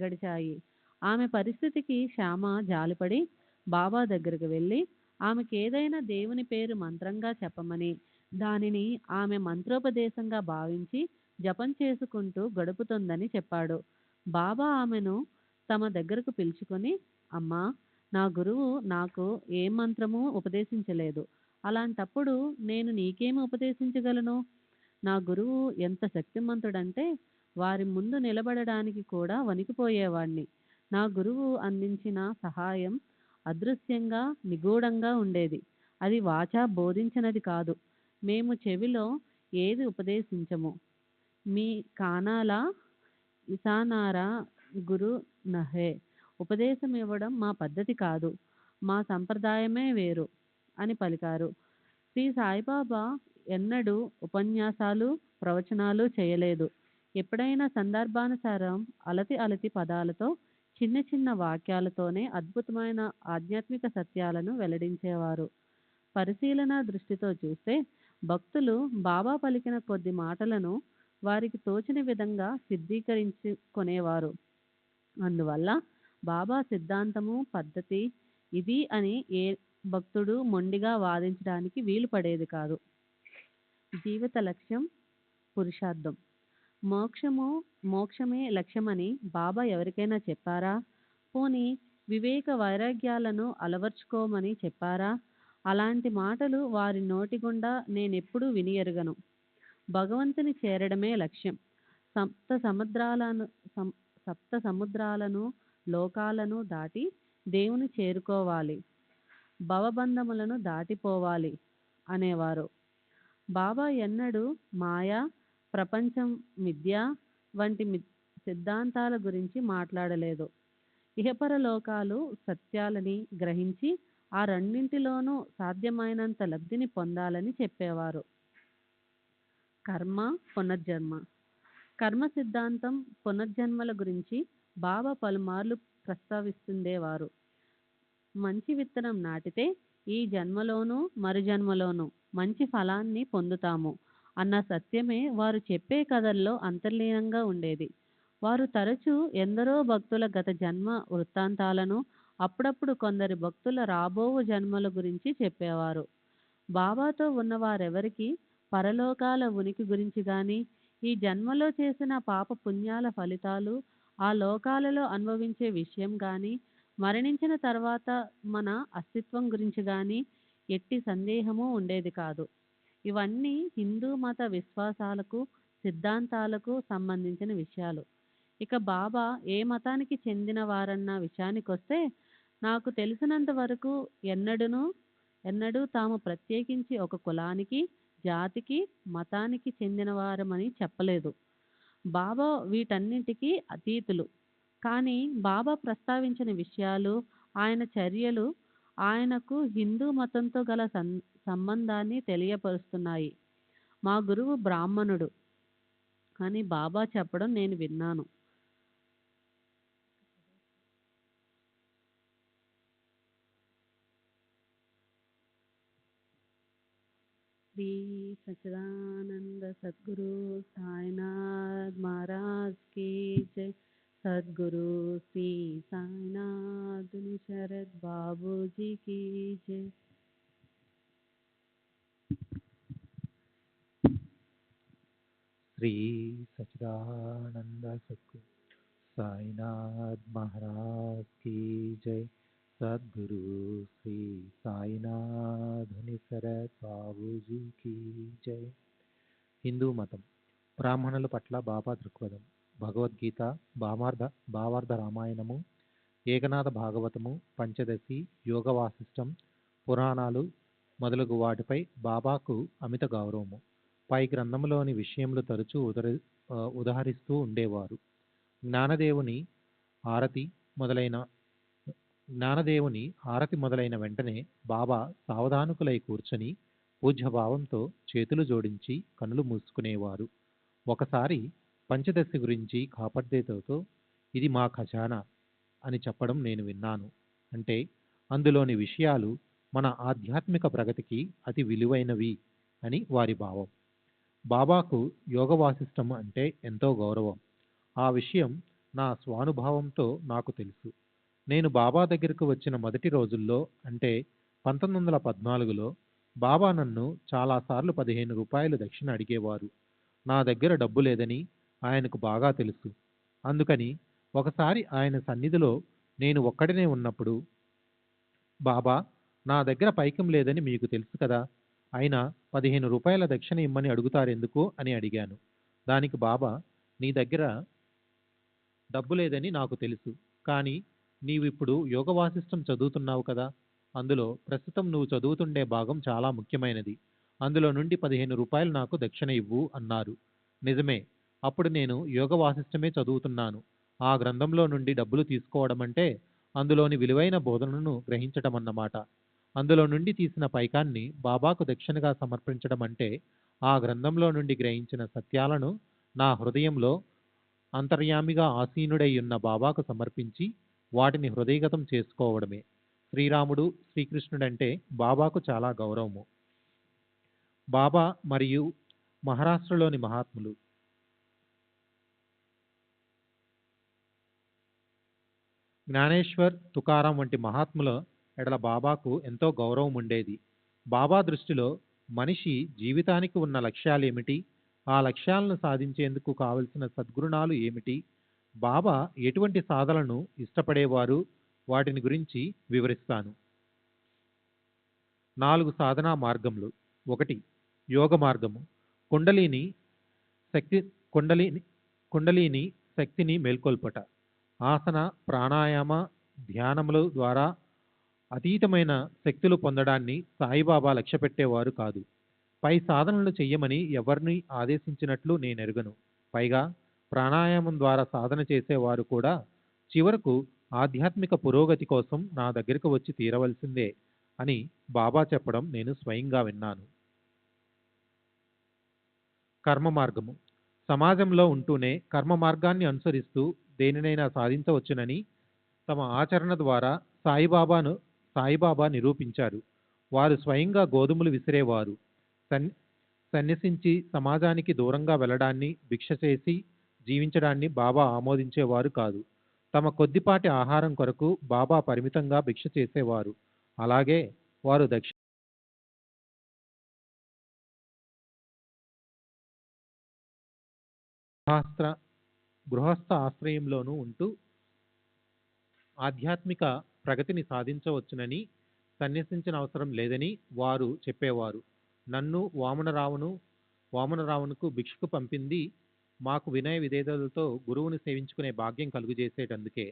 గడిచాయి. ఆమె పరిస్థితికి శ్యామ జాలిపడి బాబా దగ్గరకు వెళ్ళి ఆమెకి ఏదైనా దేవుని పేరు మంత్రంగా చెప్పమని, దానిని ఆమె మంత్రోపదేశంగా భావించి జపం చేసుకుంటూ గడుపుతుందని చెప్పాడు. బాబా ఆమెను తమ దగ్గరకు పిలుచుకొని, అమ్మా, నా గురువు నాకు ఏ మంత్రము ఉపదేశించలేదు. అలాంటప్పుడు నేను నీకేమి ఉపదేశించగలను? నా గురువు ఎంత శక్తిమంతుడంటే వారి ముందు నిలబడడానికి కూడా వణికిపోయేవాణ్ణి. నా గురువు అందించిన సహాయం అదృశ్యంగా, నిగూఢంగా ఉండేది. అది వాచా బోధించినది కాదు. మేము చెవిలో ఏది ఉపదేశించము. మీ కానాలా ఇసానారా గురు నహే. ఉపదేశం ఇవ్వడం మా పద్ధతి కాదు, మా సంప్రదాయమే వేరు అని పలికారు. శ్రీ సాయిబాబా ఎన్నడూ ఉపన్యాసాలు, ప్రవచనాలు చేయలేదు. ఎప్పుడైనా సందర్భానుసారం అలతి పదాలతో, చిన్న చిన్న వాక్యాలతోనే అద్భుతమైన ఆధ్యాత్మిక సత్యాలను వెల్లడించేవారు. పరిశీలన దృష్టితో చూస్తే భక్తులు బాబా పలికిన కొద్ది మాటలను వారికి తోచిన విధంగా సిద్ధీకరించుకునేవారు. అందువల్ల బాబా సిద్ధాంతము, పద్ధతి ఇది అని ఏ భక్తుడు మొండిగా వాదించడానికి వీలు పడేది కాదు. జీవిత లక్ష్యం, పురుషార్థం. మోక్షమే లక్ష్యమని బాబా ఎవరికైనా చెప్పారా? పోనీ వివేక వైరాగ్యాలను అలవర్చుకోమని చెప్పారా? అలాంటి మాటలు వారి నోటి గుండా నేనెప్పుడూ విని ఎరుగను. భగవంతుని చేరడమే లక్ష్యం. సప్త సముద్రాలను, లోకాలను దాటి దేవుని చేరుకోవాలి, భవబంధములను దాటిపోవాలి అనేవారు. బాబా ఎన్నడూ మాయ, ప్రపంచం మిథ్య వంటి సిద్ధాంతాల గురించి మాట్లాడలేదు. ఇహపరలోకాలు సత్యాలని గ్రహించి ఆ రెండింటిలోనూ సాధ్యమైనంత లబ్ధిని పొందాలని చెప్పేవారు. కర్మ, పునర్జన్మ. కర్మ సిద్ధాంతం, పునర్జన్మల గురించి బాబా పలుమార్లు ప్రస్తావిస్తుండేవారు. మంచి విత్తనం నాటితే ఈ జన్మలోనూ మరు జన్మలోనూ మంచి ఫలాన్ని పొందుతాము అన్న సత్యమే వారు చెప్పే కథల్లో అంతర్లీనంగా ఉండేది. వారు తరచూ ఎందరో భక్తుల గత జన్మ వృత్తాంతాలను, అప్పుడప్పుడు కొందరి భక్తుల రాబోవు జన్మల గురించి చెప్పేవారు. బాబాతో ఉన్నవారెవరికి పరలోకాల ఉనికి గురించి కానీ, ఈ జన్మలో చేసిన పాప పుణ్యాల ఫలితాలు ఆ లోకాలలో అనుభవించే విషయం కానీ, మరణించిన తర్వాత మన అస్తిత్వం గురించి కానీ ఎట్టి సందేహము ఉండేది కాదు. ఇవన్నీ హిందూ మత విశ్వాసాలకు, సిద్ధాంతాలకు సంబంధించిన విషయాలు. ఇక బాబా ఏ మతానికి చెందిన వారన్న విషయానికొస్తే, నాకు తెలిసినంత వరకు ఎన్నడూ తాము ప్రత్యేకించి ఒక కులానికి, జాతికి, మతానికి చెందినవారమని చెప్పలేదు. బాబా వీటన్నిటికీ అతీతులు. కానీ బాబా ప్రస్తావించిన విషయాలు, ఆయన చర్యలు ఆయనకు హిందూ మతంతో గల సంబంధాన్ని తెలియపరుస్తున్నాయి. మా గురువు బ్రాహ్మణుడు అని బాబా చెప్పడం నేను విన్నాను. శ్రీ సచ్చిదానంద సద్గురు సాయినాథ్ మహారాజ్ की जय. सद्गुरु श्री साईनाथ शरद बाबू जी की जय. श्री सच्चिदानंद सद्गुरु साईनाथ महाराज की जय. सद्गुरु श्री साईनाथ शरद बाबू जी की जय. హిందూ మతం, బ్రాహ్మణుల పట్ల బాబా దృక్పథం. భగవద్గీత, భావార్థ రామాయణము, ఏకనాథ భాగవతము, పంచదశి, యోగ వాసిష్టం, పురాణాలు మొదలగు వాటిపై బాబాకు అమిత గౌరవము. పై గ్రంథంలోని విషయములు తరచూ ఉదహరిస్తూ ఉండేవారు. జ్ఞానదేవుని ఆరతి మొదలైన వెంటనే బాబా సావధానుకులై కూర్చొని పూజ్యభావంతో చేతులు జోడించి కనులు మూసుకునేవారు. ఒకసారి పంచదశి గురించి కాపర్దేతో ఇది మా ఖజానా అని చెప్పడం నేను విన్నాను. అంటే అందులోని విషయాలు మన ఆధ్యాత్మిక ప్రగతికి అతి విలువైనవి అని వారి భావం. బాబాకు యోగ వాసిష్టం అంటే ఎంతో గౌరవం. ఆ విషయం నా స్వానుభావంతో నాకు తెలుసు. నేను బాబా దగ్గరకు వచ్చిన మొదటి రోజుల్లో, అంటే 1914లో బాబా నన్ను చాలాసార్లు 15 రూపాయలు దక్షిణ అడిగేవారు. నా దగ్గర డబ్బు లేదని ఆయనకు బాగా తెలుసు. అందుకని ఒకసారి ఆయన సన్నిధిలో నేను ఒక్కడినే ఉన్నప్పుడు, బాబా, నా దగ్గర పైకం లేదని మీకు తెలుసు కదా, అయినా 15 రూపాయల దక్షిణ ఇమ్మని అడుగుతారెందుకు అని అడిగాను. దానికి బాబా, నీ దగ్గర డబ్బు లేదని నాకు తెలుసు, కానీ నీవిప్పుడు యోగ వాసిష్టం చదువుతున్నావు కదా, అందులో ప్రస్తుతం నువ్వు చదువుతుండే భాగం చాలా ముఖ్యమైనది. అందులో నుండి 15 రూపాయలు నాకు దక్షిణ ఇవ్వు అన్నారు. నిజమే, అప్పుడు నేను యోగ వాసిష్టమే చదువుతున్నాను. ఆ గ్రంథంలో నుండి డబ్బులు తీసుకోవడం అంటే అందులోని విలువైన బోధనను గ్రహించటం అన్నమాట. అందులో నుండి తీసిన పైకాన్ని బాబాకు దక్షిణగా సమర్పించడం అంటే ఆ గ్రంథంలో నుండి గ్రహించిన సత్యాలను నా హృదయంలో అంతర్యామిగా ఆసీనుడై ఉన్న బాబాకు సమర్పించి వాటిని హృదయగతం చేసుకోవడమే. శ్రీరాముడు, శ్రీకృష్ణుడంటే బాబాకు చాలా గౌరవము. బాబా మరియు మహారాష్ట్రలోని మహాత్ములు. జ్ఞానేశ్వర్, తుకారాం వంటి మహాత్ముల ఎడల బాబాకు ఎంతో గౌరవం ఉండేది. బాబా దృష్టిలో మనిషి జీవితానికి ఉన్న లక్ష్యాలేమిటి, ఆ లక్ష్యాలను సాధించేందుకు కావలసిన సద్గుణాలు ఏమిటి, బాబా ఎటువంటి సాధనలను ఇష్టపడేవారు, వాటిని గురించి వివరిస్తాను. 4 సాధనా మార్గములు. 1. యోగ మార్గము. కుండలిని శక్తిని మేల్కొల్పట. ఆసన, ప్రాణాయామ, ధ్యానముల ద్వారా అతీతమైన శక్తులు పొందడాన్ని సాయిబాబా లక్ష్యపెట్టేవారు కాదు. పై సాధనలు చెయ్యమని ఎవరిని ఆదేశించినట్లు నేనెరుగను. పైగా ప్రాణాయామం ద్వారా సాధన చేసేవారు కూడా చివరకు ఆధ్యాత్మిక పురోగతి కోసం నా దగ్గరకు వచ్చి తీరవలసిందే అని బాబా చెప్పడం నేను స్వయంగా విన్నాను. కర్మ మార్గము. సమాజంలో ఉంటూనే కర్మ మార్గాన్ని అనుసరిస్తూ దేనినైనా సాధించవచ్చునని తమ ఆచరణ ద్వారా సాయిబాబా నిరూపించారు. వారు స్వయంగా గోధుమలు విసిరేవారు. సన్యసించి సమాజానికి దూరంగా వెళ్ళడాన్ని, భిక్ష చేసి జీవించడాన్ని బాబా ఆమోదించేవారు కాదు. తమ కొద్దిపాటి ఆహారం కొరకు బాబా పరిమితంగా భిక్ష చేసేవారు. అలాగే వారు గృహస్థ ఆశ్రయంలోనూ ఉంటూ ఆధ్యాత్మిక ప్రగతిని సాధించవచ్చునని, సన్యసించిన అవసరం లేదని వారు చెప్పేవారు. నన్ను వామనరావునుకు భిక్షకు పంపింది మాకు వినయ విధేయతలతో గురువుని సేవించుకునే భాగ్యం కలుగజేసేటందుకే.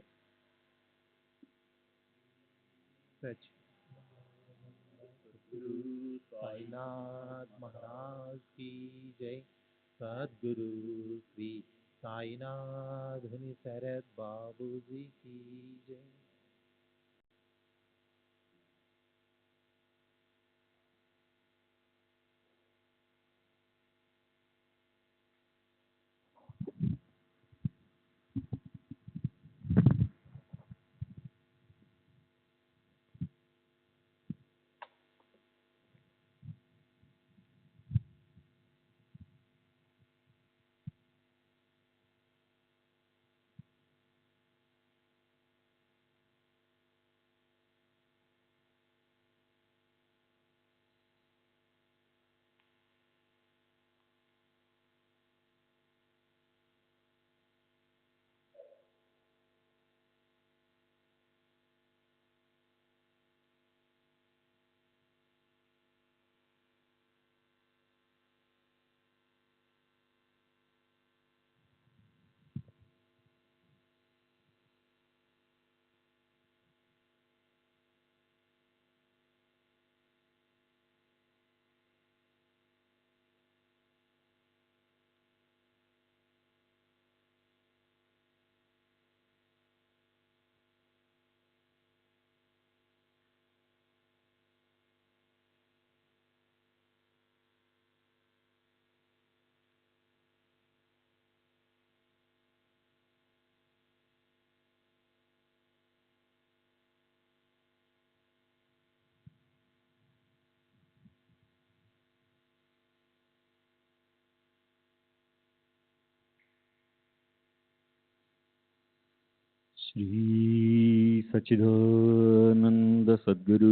సాయినాథ్ మహారాజ్ की जय। सद्गुरु श्री साईनाथ धनी शरद बाबू जी की जय। श्री सच्चिदानंद सद्गुरु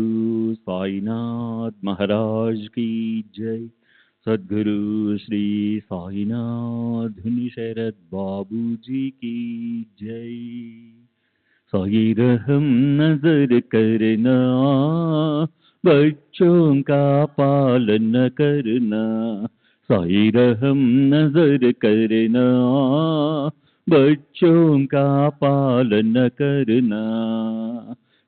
साईनाथ महाराज की जय। सद्गुरु श्री साईनाथ धनी शरद बाबू जी की जय। साई रहम नजर करना, बच्चों का पालन करना। साई रहम नजर करना, बच्चों का पालन करना।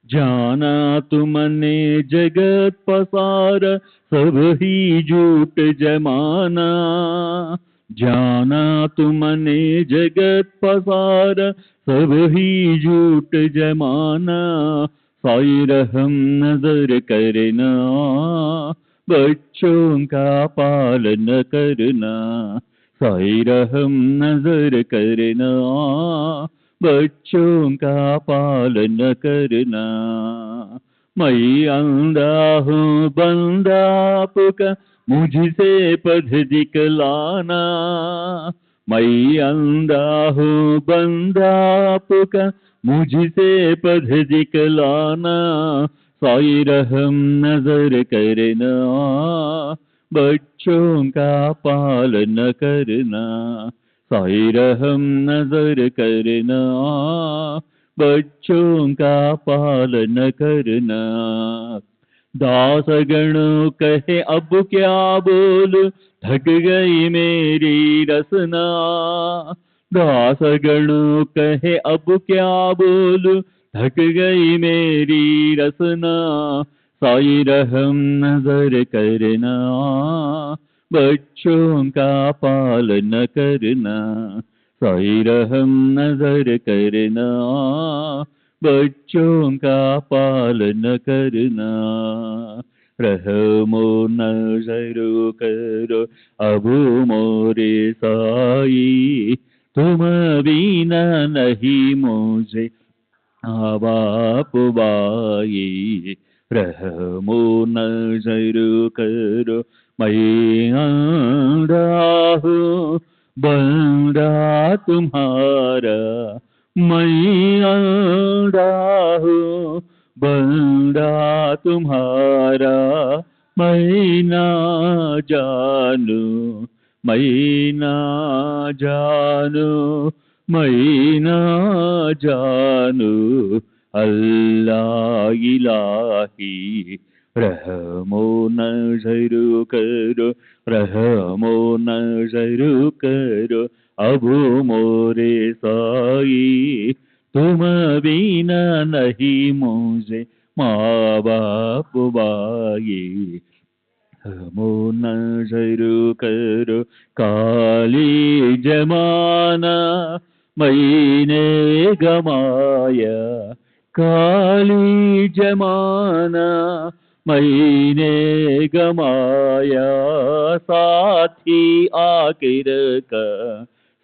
जाना तुमने जगत पसार, सब ही झूठ जमाना। जाना तुमने जगत पसार, सब ही झूठ जमाना। साई रहम नजर करना, बच्चों का पालन करना। साई रहम नजर करना, बच्चों का पालन करना। मैं अंधा हूँ बंदा आपका, मुझसे पथ दिखलाना। मैं अंधा हूँ बंदा आपका, मुझसे पथ दिखलाना। साई रहम नजर करना, बच्चों का पालन करना। साई रहम नजर करना, बच्चों का पालन करना। दासगणों कहे अब क्या बोलूं, थक गई मेरी रसना। दासगणों कहे अब क्या बोलूं, थक गई मेरी रसना। साई रहम नजर करना, बच्चों का पालन करना। साई रहम नजर करना, बच्चों का पालन करना। रहमो नजर करो अब मोरे साई, तुम बिना नहीं मुझे बाप बाई। रहमो नजर करो मैं आंधा हूँ बंदा तुम्हारा, मैं आंधा हूँ बंदा तुम्हारा, मैं ना जानू मैं ना जानू मैं ना जानू अल्लाह इलाही। रहमो नजर करो रहमो नजर करो अब मोरे साई, तुम बिना नहीं मुझे माँ बाप बाई। रहमो नजर करो काली जमाना मैंने गमाया, काली जमाना मैंने गमाया, साथी आखिर का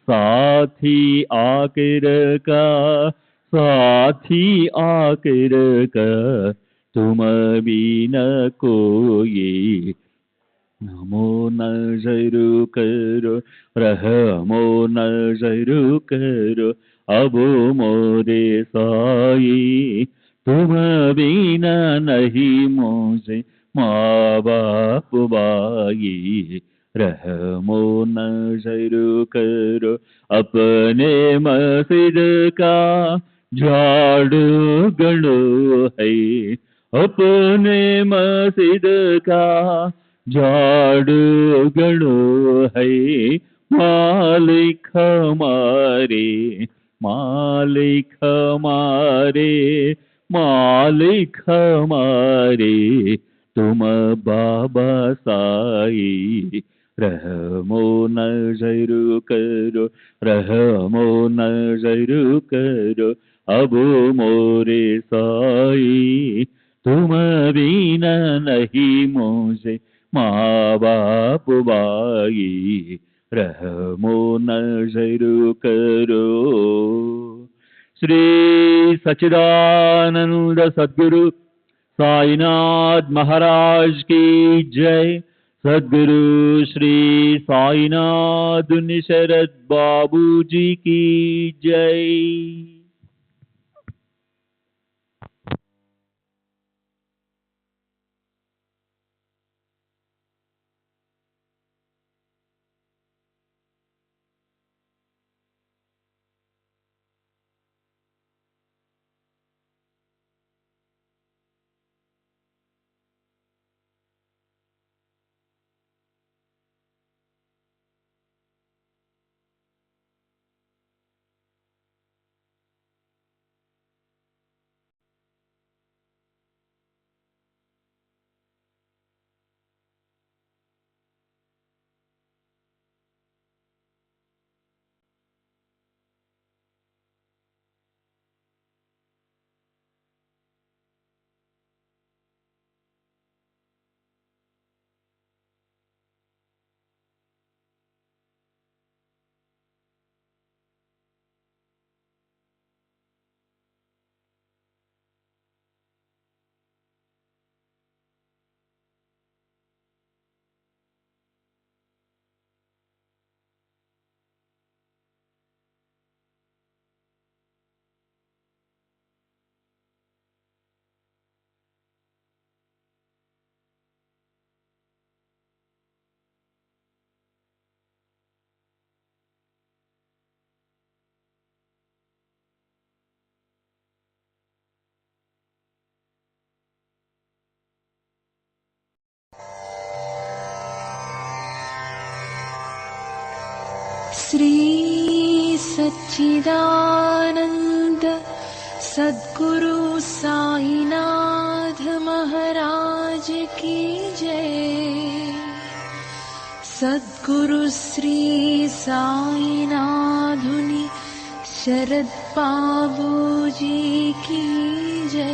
साथी आखिर का साथी आखिर का, तुम बिना कोई। नमो नजर करो रहमो नजर करो अब मोरे साई, तुम बिना नहीं मुझे माँ बाप बाई। रहमो नजर करो अपने मस्जिद का झाड़ू गणो है, अपने मस्जिद का झाड़ू गणो है, मालिक हमारे मालिक हमारे मालिक हमारे, तुम बाबा साई। रहमो नजर करो रहमो नजर करो अब मोरे साई, तुम बिना नहीं मुझे माँ बाप बाई। रहमो नजर करो। श्री सच्चिदानंद सद्गुरु साईनाथ महाराज की जय। सद्गुरु श्री साईनाथ निशरद बाबू जी की जय। श्री सच्चिदानंद सद्गुरु साईनाथ महाराज की जय। सद्गुरु श्री साईनाथुनि शरद बाबू जी की जय।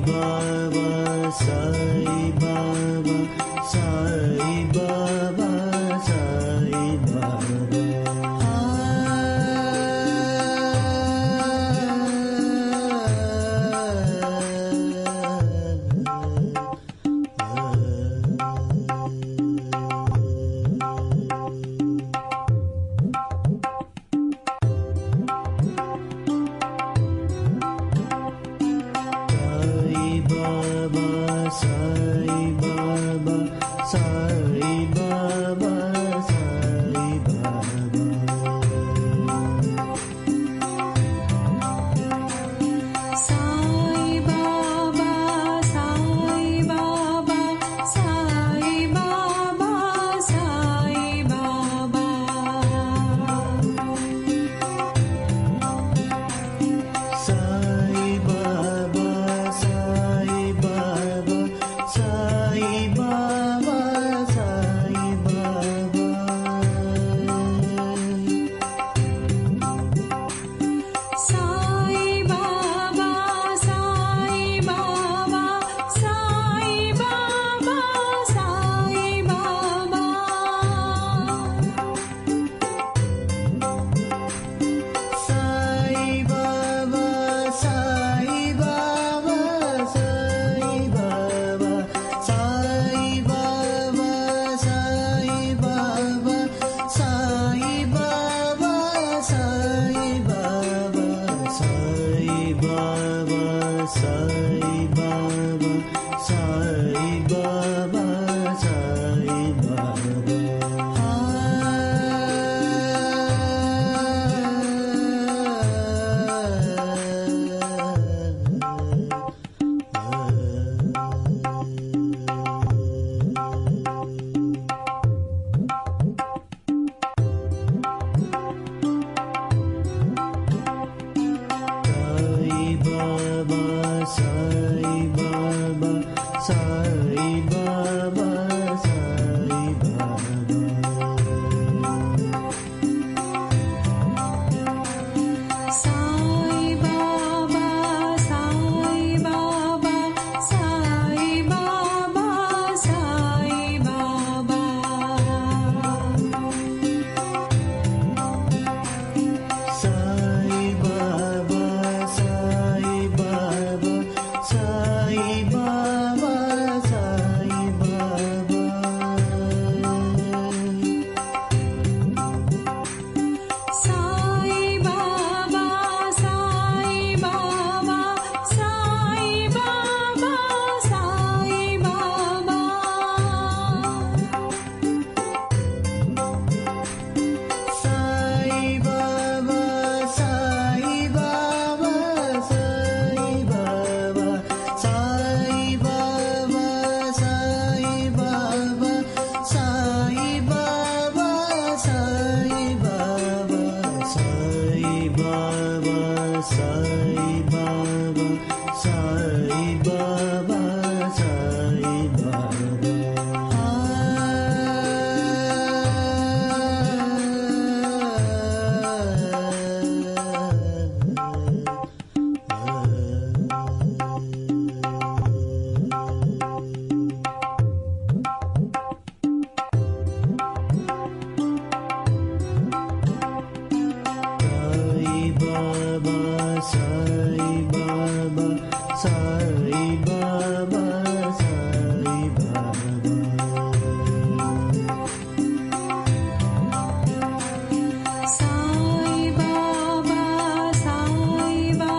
Baba, Sai Baba.